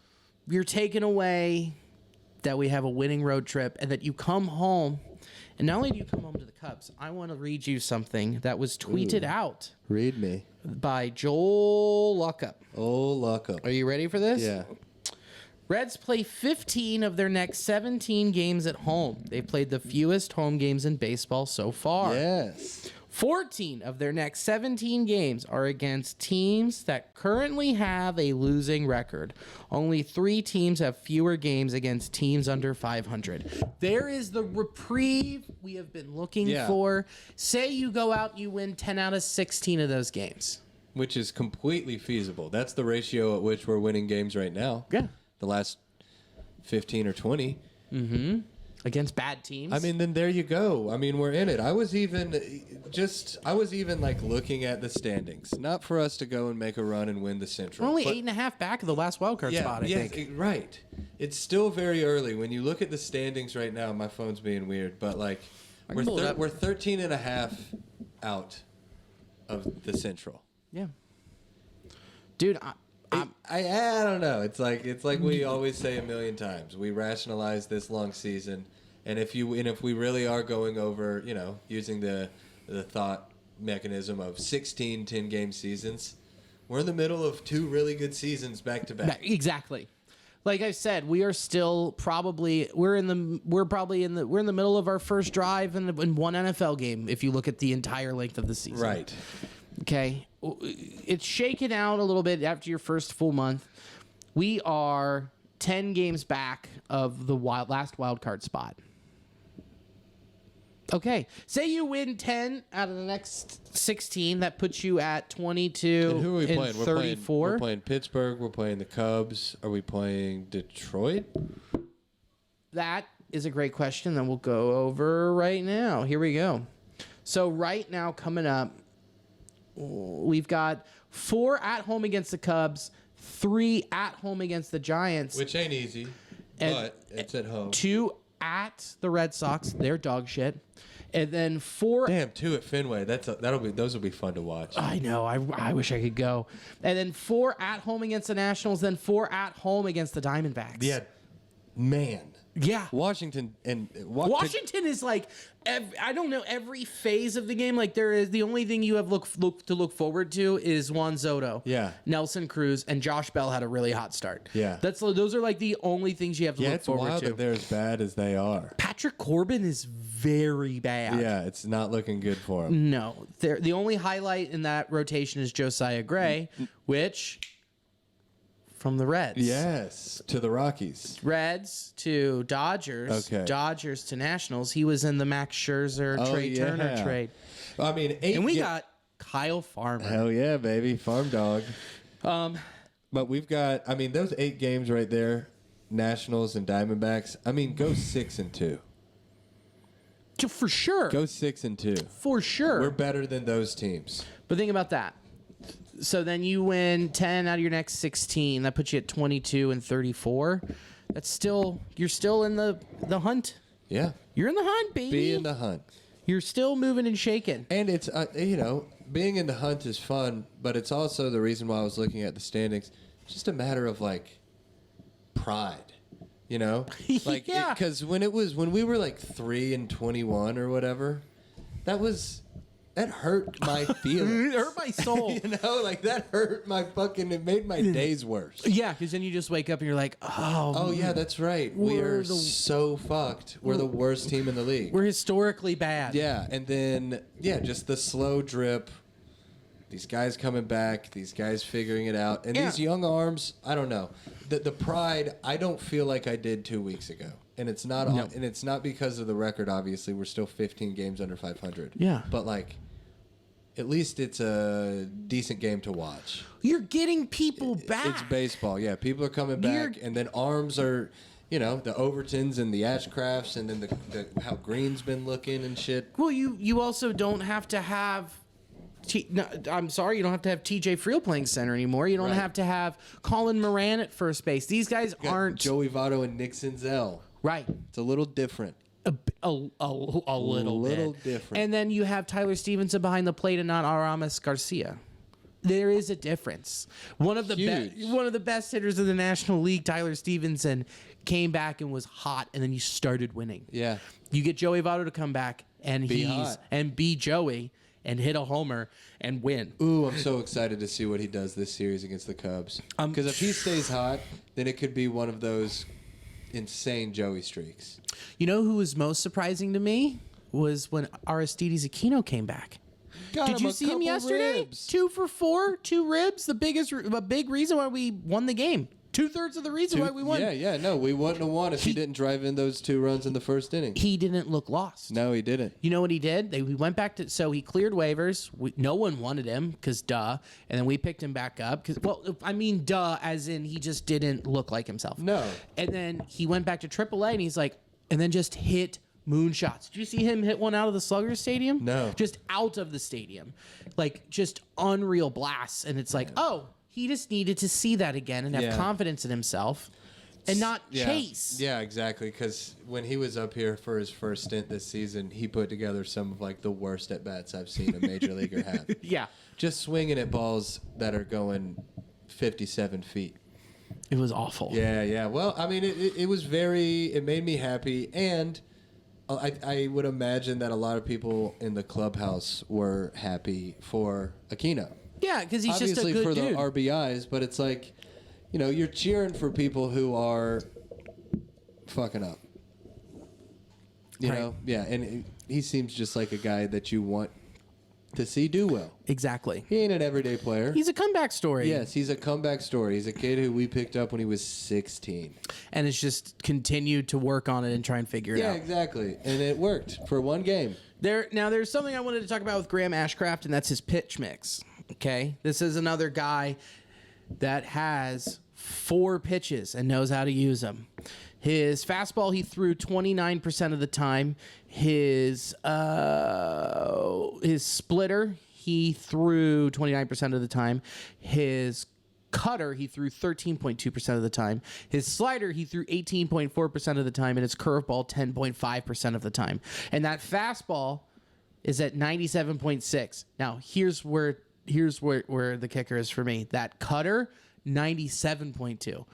you're taking away that we have a winning road trip and that you come home. And not only do you come home to the Cubs, I want to read you something that was tweeted out Read me. by Joel Luckup. Oh, luck up. Are you ready for this? Yeah. Reds play 15 of their next 17 games at home. They've played the fewest home games in baseball so far. Yes. 14 of their next 17 games are against teams that currently have a losing record. Only 3 teams have fewer games against teams under 500. There is the reprieve we have been looking for. Say you go out and you win 10 out of 16 of those games. Which is completely feasible. That's the ratio at which we're winning games right now. Yeah. The last 15 or 20. Mm-hmm. Against bad teams. I mean, then there you go. I mean, we're in it. I was even like looking at the standings. Not for us to go and make a run and win the Central. We're only 8.5 back of the last wildcard spot, I think. Right. It's still very early. When you look at the standings right now, my phone's being weird, but like we're 13 and a half out of the Central. Yeah. Dude, I don't know. It's like we always say a million times. We rationalize this long season, and if we really are going over, using the thought mechanism of 16 10-game seasons, we're in the middle of 2 really good seasons back to back. Exactly. Like I said, we are still probably we're in the middle of our first drive in one NFL game if you look at the entire length of the season. Right. Okay. It's shaken out a little bit after your first full month. We are 10 games back of the last wild card spot. Okay. Say you win 10 out of the next 16. That puts you at 22 and who are we playing? 34. We're playing Pittsburgh. We're playing the Cubs. Are we playing Detroit? That is a great question that we'll go over right now. Here we go. So right now coming up, we've got 4 at home against the Cubs, 3 at home against the Giants. Which ain't easy, but it's at home. 2 at the Red Sox. They're dog shit. And then 4... Damn, 2 at Fenway. Those will be fun to watch. I know. I wish I could go. And then 4 at home against the Nationals, then 4 at home against the Diamondbacks. Yeah, man. Yeah. Washington Washington is like, I don't know, every phase of the game. Like there is the only thing you have to look forward to is Juan Soto. Yeah. Nelson Cruz and Josh Bell had a really hot start. Yeah. Those are like the only things you have to look forward it's wild to. that they're as bad as they are. Patrick Corbin is very bad. Yeah, it's not looking good for him. No. The only highlight in that rotation is Josiah Gray, which... From the Reds. Yes, to the Rockies. Reds to Dodgers. Okay. Dodgers to Nationals. He was in the Max Scherzer, Trey Turner trade. I mean, and we got Kyle Farmer. Hell yeah, baby. Farm dog. But we've got, those 8 games right there, Nationals and Diamondbacks, go 6-2. For sure. Go 6-2. For sure. We're better than those teams. But think about that. So then you win 10 out of your next 16. That puts you at 22 and 34. You're still in the hunt. Yeah. You're in the hunt, baby. Be in the hunt. You're still moving and shaking. And it's, being in the hunt is fun, but it's also the reason why I was looking at the standings. It's just a matter of, pride. Yeah. Because when we were 3-21 or whatever, that was that hurt my feelings. It hurt my soul. You know, like that hurt my fucking. It made my days worse. Yeah, because then you just wake up and you're like, Oh yeah, that's right. We are so fucked. We're the worst team in the league. we're historically bad. Yeah, and then just the slow drip. These guys coming back, these guys figuring it out, and these young arms. I don't know. The pride. I don't feel like I did 2 weeks ago, and it's not. And it's not because of the record. Obviously, we're still 15 games under 500. Yeah, but like. At least it's a decent game to watch. You're getting people back. It's baseball, yeah. People are coming back, and then arms are, the Overtons and the Ashcrafts, and then the how Green's been looking and shit. Well, you also don't have to have. I'm sorry, you don't have to have TJ Friel playing center anymore. You don't have to have Colin Moran at first base. These guys aren't Joey Votto and Nick Senzel. Right. It's a little different. A little bit different. And then you have Tyler Stevenson behind the plate and not Aramis Garcia. There is a difference. One of the best hitters in the National League, Tyler Stevenson, came back and was hot, and then you started winning. Yeah. You get Joey Votto to come back and be Joey and hit a homer and win. Ooh, I'm so excited to see what he does this series against the Cubs. Because if he stays hot, then it could be one of those insane Joey streaks. You know who was most surprising to me was when Aristides Aquino came back. Did you see him yesterday? Ribs. 2 for 4, 2 ribs. A big reason why we won the game. 2/3 of the reason why we won. No, we wouldn't have won if he didn't drive in those 2 runs in the first inning. He didn't look lost. No, he didn't. You know what he did? We went back to, so he cleared waivers. No one wanted him because duh. And then we picked him back up because, duh, as in he just didn't look like himself. No. And then he went back to AAA and he's like, and then just hit moonshots. Did you see him hit one out of the Sluggers Stadium? No. Just out of the stadium. Like, just unreal blasts. And it's like, he just needed to see that again and have confidence in himself and not chase. Yeah, exactly. Because when he was up here for his first stint this season, he put together some of like the worst at bats I've seen a major leaguer have. Yeah. Just swinging at balls that are going 57 feet. It was awful. Yeah. Well, I mean, it was it made me happy. And I would imagine that a lot of people in the clubhouse were happy for Aquino. Yeah, because he's obviously just a good dude. dude. For the RBIs, but it's like, you're cheering for people who are fucking up. You know? Yeah, and he seems just like a guy that you want to see do well. Exactly. He ain't an everyday player. He's a comeback story. Yes, he's a comeback story. He's a kid who we picked up when he was 16. And it's just continued to work on it and try and figure it out. Yeah, exactly. And it worked for one game. There's something I wanted to talk about with Graham Ashcraft, and that's his pitch mix. Okay? This is another guy that has 4 pitches and knows how to use them. His fastball he threw 29% of the time. His splitter he threw 29% of the time. His cutter he threw 13.2% of the time. His slider he threw 18.4% of the time, and his curveball 10.5% of the time. And that fastball is at 97.6. Now here's where the kicker is for me. That cutter 97.2.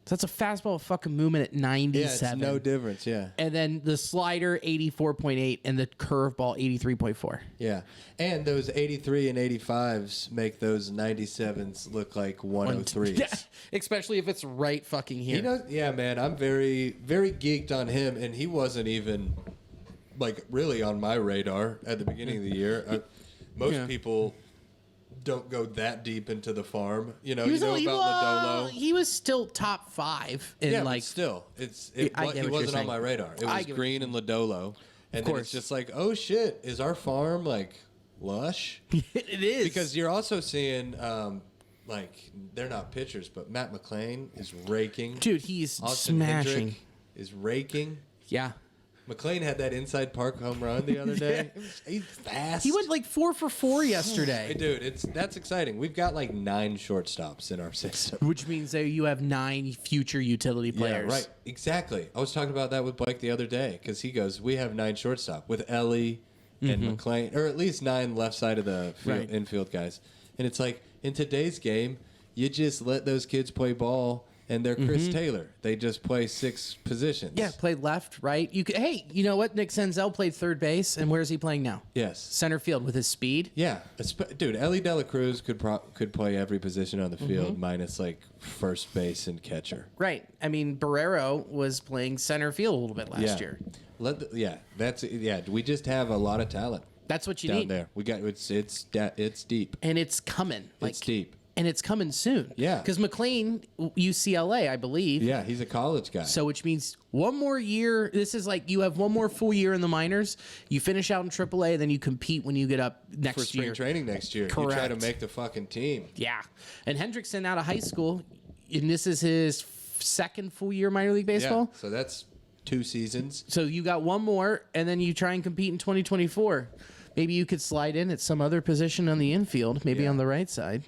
So that's a fastball fucking movement at 97. Yeah, it's no difference, yeah. And then the slider, 84.8, and the curveball, 83.4. Yeah. And those 83 and 85s make those 97s look like 103s. Yeah, especially if it's right fucking here. Yeah, man, I'm very, very geeked on him, and he wasn't even, like, really on my radar at the beginning of the year. Most people don't go that deep into the farm. About Lodolo. He was still top 5. But still, he wasn't on my radar. It was Green and Lodolo. And then it's just like, oh shit, is our farm like lush? It is. Because you're also seeing, they're not pitchers, but Matt McClain is raking. Dude, he's Austin smashing. Hendrick is raking. Yeah. McClain had that inside park home run the other day. He's fast. He went like 4 for 4 yesterday. Hey, dude, that's exciting. We've got like 9 shortstops in our system. Which means that you have 9 future utility players. Yeah, right. Exactly. I was talking about that with Blake the other day because he goes, we have 9 shortstop with Ellie and McClain, or at least 9 left side of the infield guys. And it's like, in today's game, you just let those kids play ball and they're Chris Taylor. They just play 6 positions. Yeah, played left, right. Hey, you know what? Nick Senzel played third base, and where's he playing now? Yes. Center field with his speed. Yeah. Dude, Ellie De La Cruz could play every position on the field minus like first base and catcher. Right. I mean, Barrero was playing center field a little bit last year. We just have a lot of talent. That's what you down need. There. We got it's deep. And it's coming. It's deep. And it's coming soon. Yeah. Because McLean, UCLA, I believe. Yeah, he's a college guy. So which means one more year. This is like you have one more full year in the minors. You finish out in AAA, then you compete when you get up next for spring year. training next year. Correct. You try to make the fucking team. Yeah. And Hendrickson out of high school, and this is his second full year minor league baseball. Yeah, so that's 2 seasons. So you got one more, and then you try and compete in 2024. Maybe you could slide in at some other position on the infield, maybe on the right side,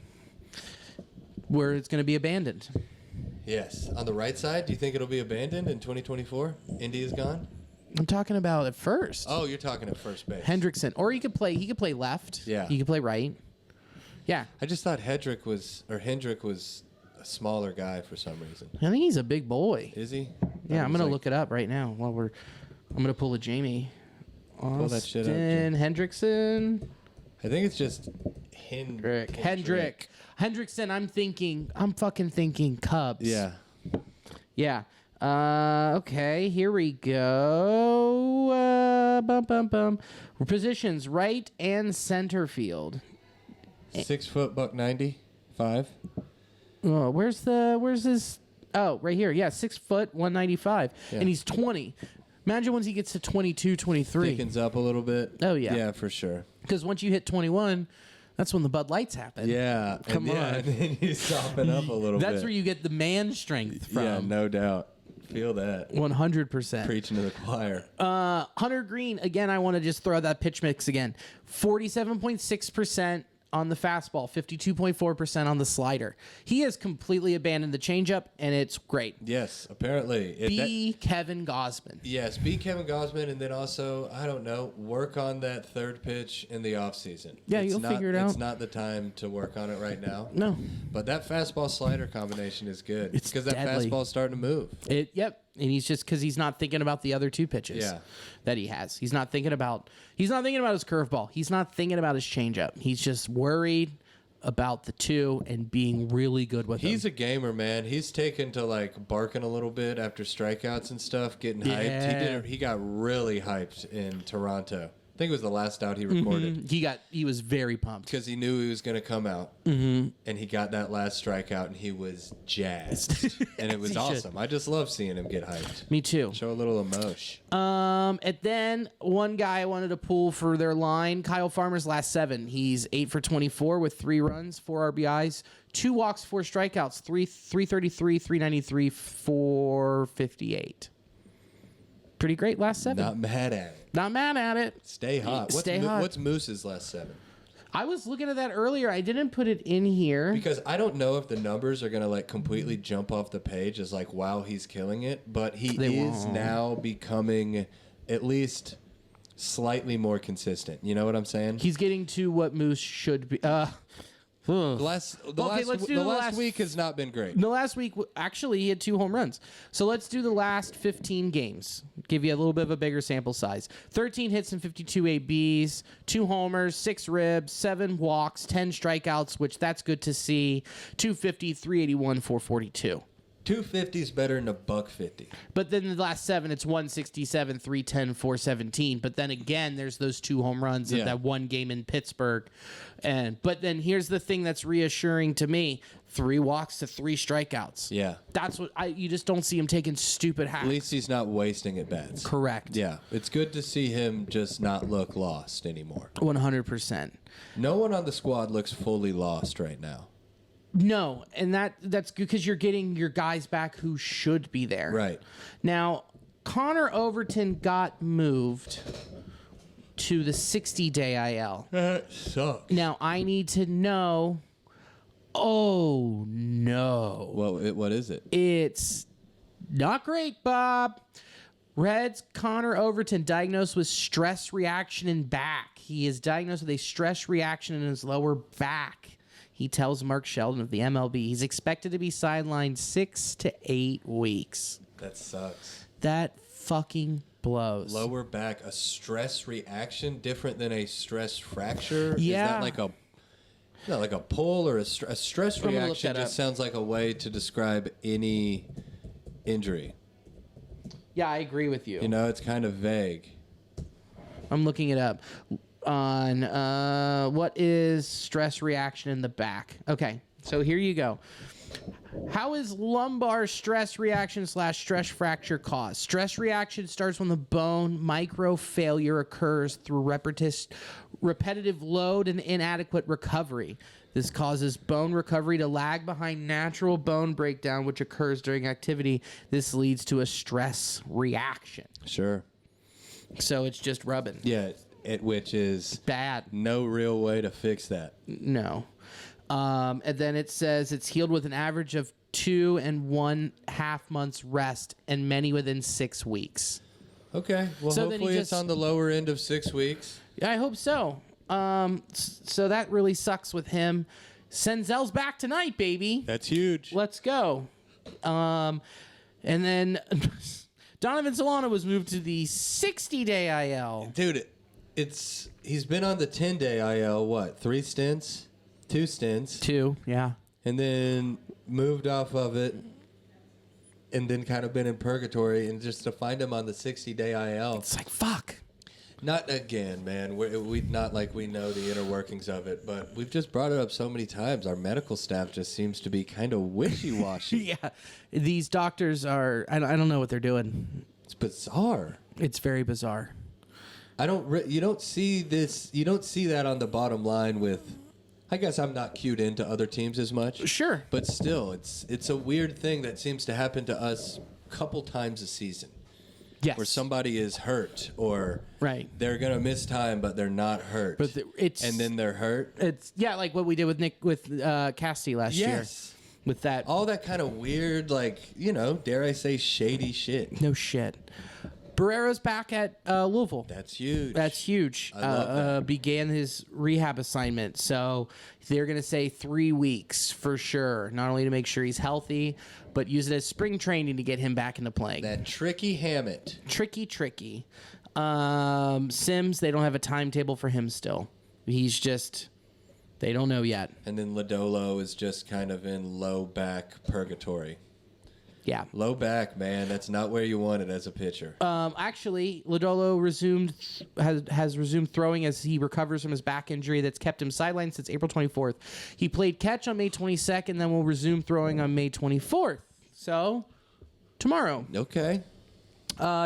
where it's going to be abandoned. Yes. On the right side, do you think it'll be abandoned in 2024? Indy is gone? I'm talking about at first. Oh, you're talking at first base. Hendrickson. Or he could play left. Yeah. He could play right. Yeah. I just thought Hendrick was a smaller guy for some reason. I think he's a big boy. Is he? Yeah, I'm going to look it up right now while I'm going to pull a Jamie. Pull that shit up, Austin Hendrickson. I think it's just Hendrick. Hendrickson, I'm fucking thinking Cubs. Yeah. Yeah. Okay, here we go. Positions, right and center field. 6 foot, $195. Oh, where's his? Oh, right here. Yeah, 6 foot, 195. Yeah. And he's 20. Imagine once he gets to 22, 23. Thickens up a little bit. Oh, yeah. Yeah, for sure. Because once you hit 21, that's when the Bud Lights happen. Yeah. Come on. And then you soften up a little bit. That's where you get the man strength from. Yeah, no doubt. Feel that. 100%. Preaching to the choir. Hunter Green, again, I want to just throw that pitch mix again. 47.6% on the fastball, 52.4% on the slider. He has completely abandoned the changeup, and it's great. Yes, apparently. Kevin Gausman. Yes, be Kevin Gausman, and then also, I don't know, work on that third pitch in the offseason. Yeah, you'll figure it out. It's not the time to work on it right now. No. But that fastball-slider combination is good. It's because that deadly. fastball's starting to move. Yep. And he's just because he's not thinking about the other 2 pitches that he has. He's not thinking about his curveball. He's not thinking about his changeup. He's just worried about the 2 and being really good with them. He's a gamer, man. He's taken to like barking a little bit after strikeouts and stuff, getting hyped. He got really hyped in Toronto. I think it was the last out he recorded. He was very pumped because he knew he was going to come out, and he got that last strikeout, and he was jazzed, and it was awesome. I just love seeing him get hyped. Me too. Show a little emotion. And then one guy I wanted to pull for their line, Kyle Farmer's last 7. He's 8 for 24 with 3 runs, 4 RBIs, 2 walks, 4 strikeouts, 333, 393, 458. Pretty great last 7. Not mad at it. Not mad at it. Stay hot. Hot. What's Moose's last 7? I was looking at that earlier. I didn't put it in here. Because I don't know if the numbers are going to like completely jump off the page as like, wow, he's killing it. But he is now becoming at least slightly more consistent. You know what I'm saying? He's getting to what Moose should be. The last week has not been great. The last week, actually, he had 2 home runs. So let's do the last 15 games. Give you a little bit of a bigger sample size. 13 hits and 52 ABs, 2 homers, 6 ribs, 7 walks, 10 strikeouts, which that's good to see. 250, 381, 442. 250 is better than $150. But then the last 7, it's 167, 310, 417. But then again, there's those 2 home runs in that one game in Pittsburgh. But then here's the thing that's reassuring to me: 3 walks to 3 strikeouts. Yeah, that's what you just don't see him taking stupid hacks. At least he's not wasting at bats. Correct. Yeah, it's good to see him just not look lost anymore. 100%. No one on the squad looks fully lost right now. No, and that's good because you're getting your guys back who should be there. Right. Now, Connor Overton got moved to the 60-day IL. That sucks. Now, I need to know... Oh, no. Well, what is it? It's not great, Bob. Reds Connor Overton diagnosed with stress reaction in back. He is diagnosed with a stress reaction in his lower back. He tells Mark Sheldon of the MLB he's expected to be sidelined 6 to 8 weeks. That sucks. That fucking blows. Lower back, a stress reaction different than a stress fracture? Yeah. Is that like a pull or a stress reaction just sounds like a way to describe any injury. Yeah, I agree with you. You know, it's kind of vague. I'm looking it up on what is stress reaction in the back. Okay, so here you go. How is lumbar stress reaction / stress fracture caused? Stress reaction starts when the bone micro failure occurs through repetitive load and inadequate recovery. This causes bone recovery to lag behind natural bone breakdown, which occurs during activity. This leads to a stress reaction. Sure. So it's just rubbing. Yeah, which is Bad. no real way to fix that. No. And then it says it's healed with an average of 2 1/2 months rest, and many within 6 weeks. Okay. Well, So then he hopefully it's just- on the lower end of 6 weeks. Yeah, I hope so. So that really sucks with him. Senzel's back tonight, baby. That's huge. Let's go. And then Donovan Solano was moved to the 60-day IL. Dude, he's been on the 10-day IL, what, 3 stints? 2 stints. 2, yeah. And then moved off of it and then kind of been in purgatory. And just to find him on the 60-day IL. It's like, fuck. Not again, man. We not like we know the inner workings of it, but we've just brought it up so many times. Our medical staff just seems to be kind of wishy-washy. Yeah. These doctors are, I don't know what they're doing. It's bizarre. It's very bizarre. You don't see this. You don't see that on the bottom line with. I guess I'm not cued into other teams as much. Sure. But still, it's a weird thing that seems to happen to us a couple times a season. Yes. Where somebody is hurt or they're gonna miss time, but they're not hurt. But and then they're hurt. It's like what we did with Casty last year. With that, all that kind of weird, like dare I say, shady shit. No shit. Barrero's back at Louisville. That's huge. That's huge. I love that. Began his rehab assignment, so they're gonna say 3 weeks for sure. Not only to make sure he's healthy, but use it as spring training to get him back into playing. That tricky Hammett. Tricky. Sims, they don't have a timetable for him still. He's just, they don't know yet. And then Lodolo is just kind of in low back purgatory. Yeah. Low back, man. That's not where you want it as a pitcher. Actually, Lodolo has resumed throwing as he recovers from his back injury that's kept him sidelined since April 24th. He played catch on May 22nd, then will resume throwing on May 24th. So, tomorrow. Okay.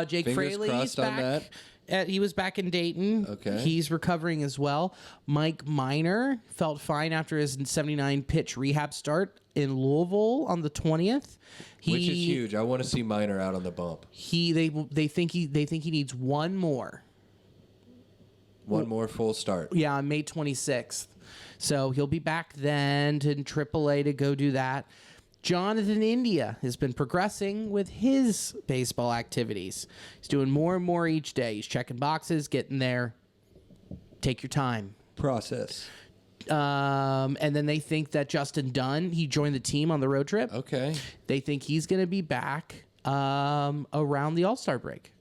Jake Fingers Fraley's crossed on back. that. He was back in Dayton. Okay. He's recovering as well. Mike Minor felt fine after his 79-pitch rehab start in Louisville on the 20th. Which is huge. I want to see Minor out on the bump. They think he needs one more. One more full start. Yeah, on May 26th. So he'll be back then to AAA to go do that. Jonathan India has been progressing with his baseball activities. He's doing more and more each day. He's checking boxes, getting there. Take your time. Process. And then they think that Justin Dunn, he joined the team on the road trip. Okay. They think he's going to be back around the All-Star break.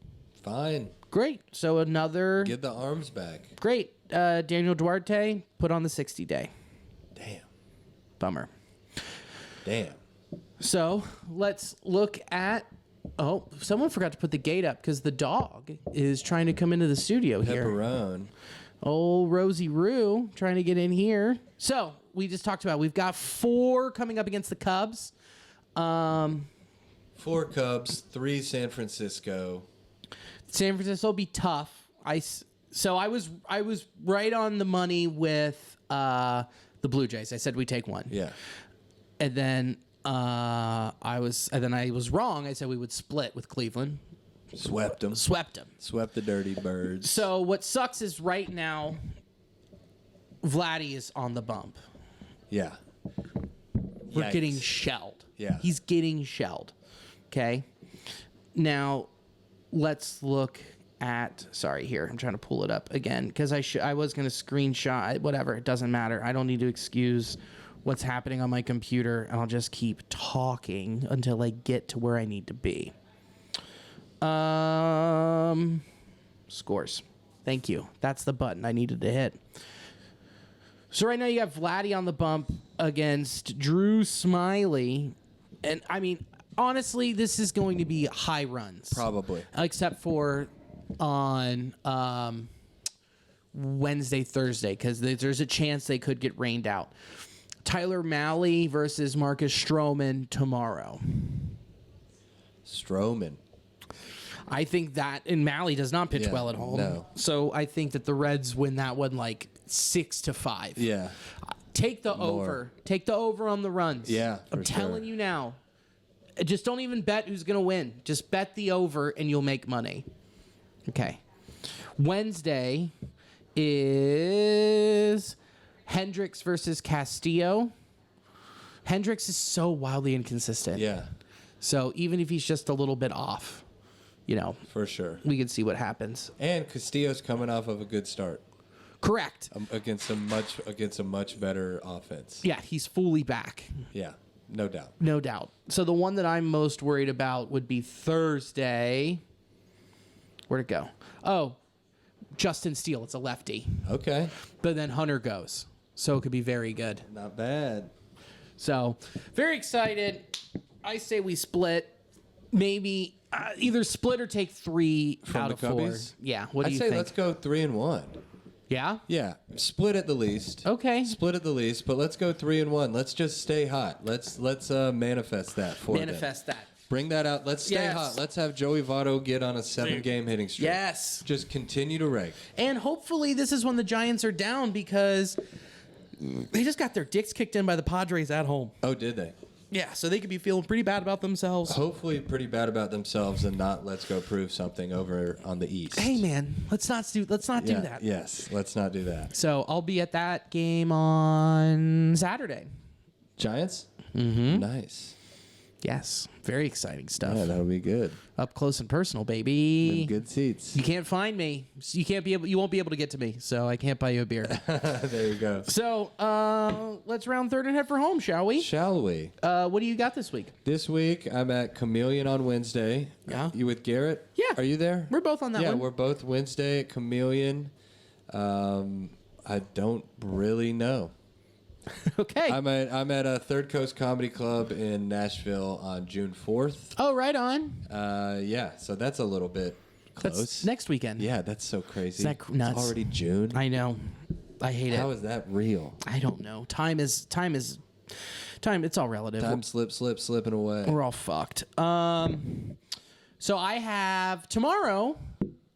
Fine. Great. So another... Give the arms back. Great. Daniel Duarte put on the 60-day. Damn. Bummer. Damn. So let's look at... Oh, someone forgot to put the gate up because the dog is trying to come into the studio here. Pepperone. Old Rosie Roo trying to get in here. So we just talked about we've got 4 coming up against the Cubs. 4 Cubs, 3 San Francisco. San Francisco will be tough. I was right on the money with the Blue Jays. I said we take 1. Yeah. And then I was wrong. I said we would split with Cleveland. Swept them. Swept the dirty birds. So what sucks is right now, Vladdy is on the bump. Yeah. We're getting shelled. Yeah. He's getting shelled. Okay. Now, let's look at... Sorry, here. I'm trying to pull it up again because I was going to screenshot. Whatever. It doesn't matter. I don't need to excuse what's happening on my computer, and I'll just keep talking until I get to where I need to be. Scores. Thank you. That's the button I needed to hit. So right now you got Vladdy on the bump against Drew Smiley. And, I mean, honestly, this is going to be high runs. Probably. Except for on Wednesday, Thursday, because there's a chance they could get rained out. Tyler Malley versus Marcus Stroman tomorrow. Stroman. I think that, and Malley does not pitch well at home. No. So I think that the Reds win that one like 6-5. Yeah. Take the over. Take the over on the runs. Yeah, I'm telling you now. Just don't even bet who's going to win. Just bet the over and you'll make money. Okay. Wednesday is Hendricks versus Castillo. Hendricks is so wildly inconsistent. Yeah. So even if he's just a little bit off, you know, For sure. we can see what happens. And Castillo's coming off of a good start Correct. against a much better offense. Yeah, he's fully back. Yeah, no doubt. No doubt. So the one that I'm most worried about would be Thursday. Where'd it go? Oh, Justin Steele. It's a lefty. Okay. But then Hunter goes. So it could be very good. Not bad. So very excited. I say we split. Maybe either split or take 3 From out the of 4. Cubbies? Yeah. What do I'd you say think? let's go 3-1. Yeah? Yeah, split at the least. Okay. Split at the least, but let's go 3-1. Let's just stay hot. Let's manifest that for them. Manifest that. Bring that out. Let's stay Yes. hot. Let's have Joey Votto get on a 7-game hitting streak. Yes. Just continue to rake. And hopefully this is when the Giants are down because they just got their dicks kicked in by the Padres at home. Oh, did they? Yeah, so they could be feeling pretty bad about themselves. Hopefully pretty bad about themselves and not let's go prove something over on the East. Hey man, let's not do that. Yes, let's not do that. So I'll be at that game on Saturday. Giants? Mm-hmm. Nice. Yes, very exciting stuff. Yeah, that'll be good. Up close and personal, baby. Them good seats. You can't find me. You won't be able to get to me, so I can't buy you a beer. There you go. So let's round third and head for home, shall we? Shall we? What do you got this week? This week, I'm at Chameleon on Wednesday. Yeah. You with Garrett? Yeah. Are you there? We're both on that one. Yeah, we're both Wednesday at Chameleon. I don't really know. Okay. I'm at a Third Coast Comedy Club in Nashville on June 4th. Oh, right on. Yeah, so that's a little bit close. That's next weekend. Yeah, that's so crazy. Is that nuts? It's already June. I know. I hate How it. is that real? I don't know. Time. It's all relative. Time slipping away. We're all fucked. So I have tomorrow,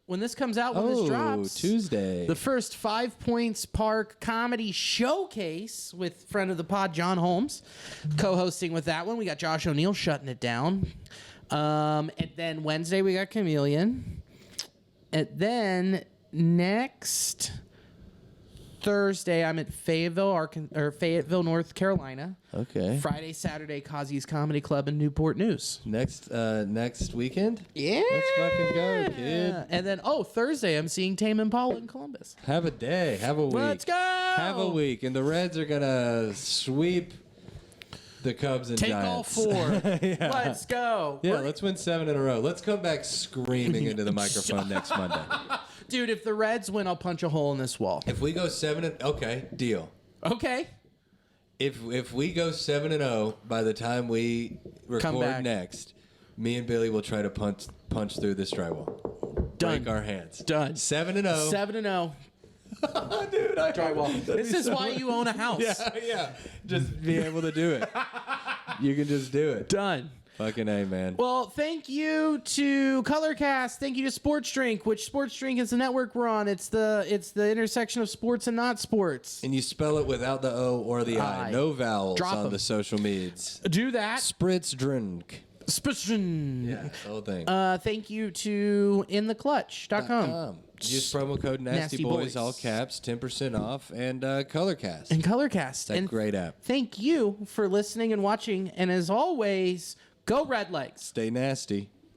when this comes out, when this drops, Tuesday. the first 5 Points Park Comedy Showcase with friend of the pod, John Holmes, co-hosting with that one. We got Josh O'Neill shutting it down. And then Wednesday we got Chameleon. And then next Thursday I'm at Fayetteville, North Carolina. Okay. Friday, Saturday, Kazi's Comedy Club in Newport News. Next weekend? Yeah. Let's fucking go, kid. And then, Thursday, I'm seeing Tame Impala in Columbus. Have a day. Have a week. Let's go. Have a week. And the Reds are going to sweep the Cubs and Take Giants. all 4. Yeah. Let's go. Yeah, let's win 7 in a row. Let's come back screaming into the microphone next Monday. Dude, if the Reds win, I'll punch a hole in this wall. If we go 7 okay, deal. Okay. If we go 7-0 by the time we record next, me and Billy will try to punch through this drywall. Done. Break our hands. Done. 7-0. 7-0. Dude, Drywall. This is why you own a house. Yeah. Just be able to do it. You can just do it. Done. Fucking A, man. Well, thank you to Colorcast. Thank you to Sports Drink, which Sports Drink is the network we're on. It's the intersection of sports and not sports. And you spell it without the O or the I. No vowels Drop on 'em. the social medias. Do that. Spritz drink. Yeah, the whole thing. Thank you to intheclutch.com. Use promo code Nasty Boys. NASTYBOYS, all caps, 10% off, and Colorcast. And Colorcast. It's a great app. Thank you for listening and watching. And as always, go Redlegs. Stay nasty.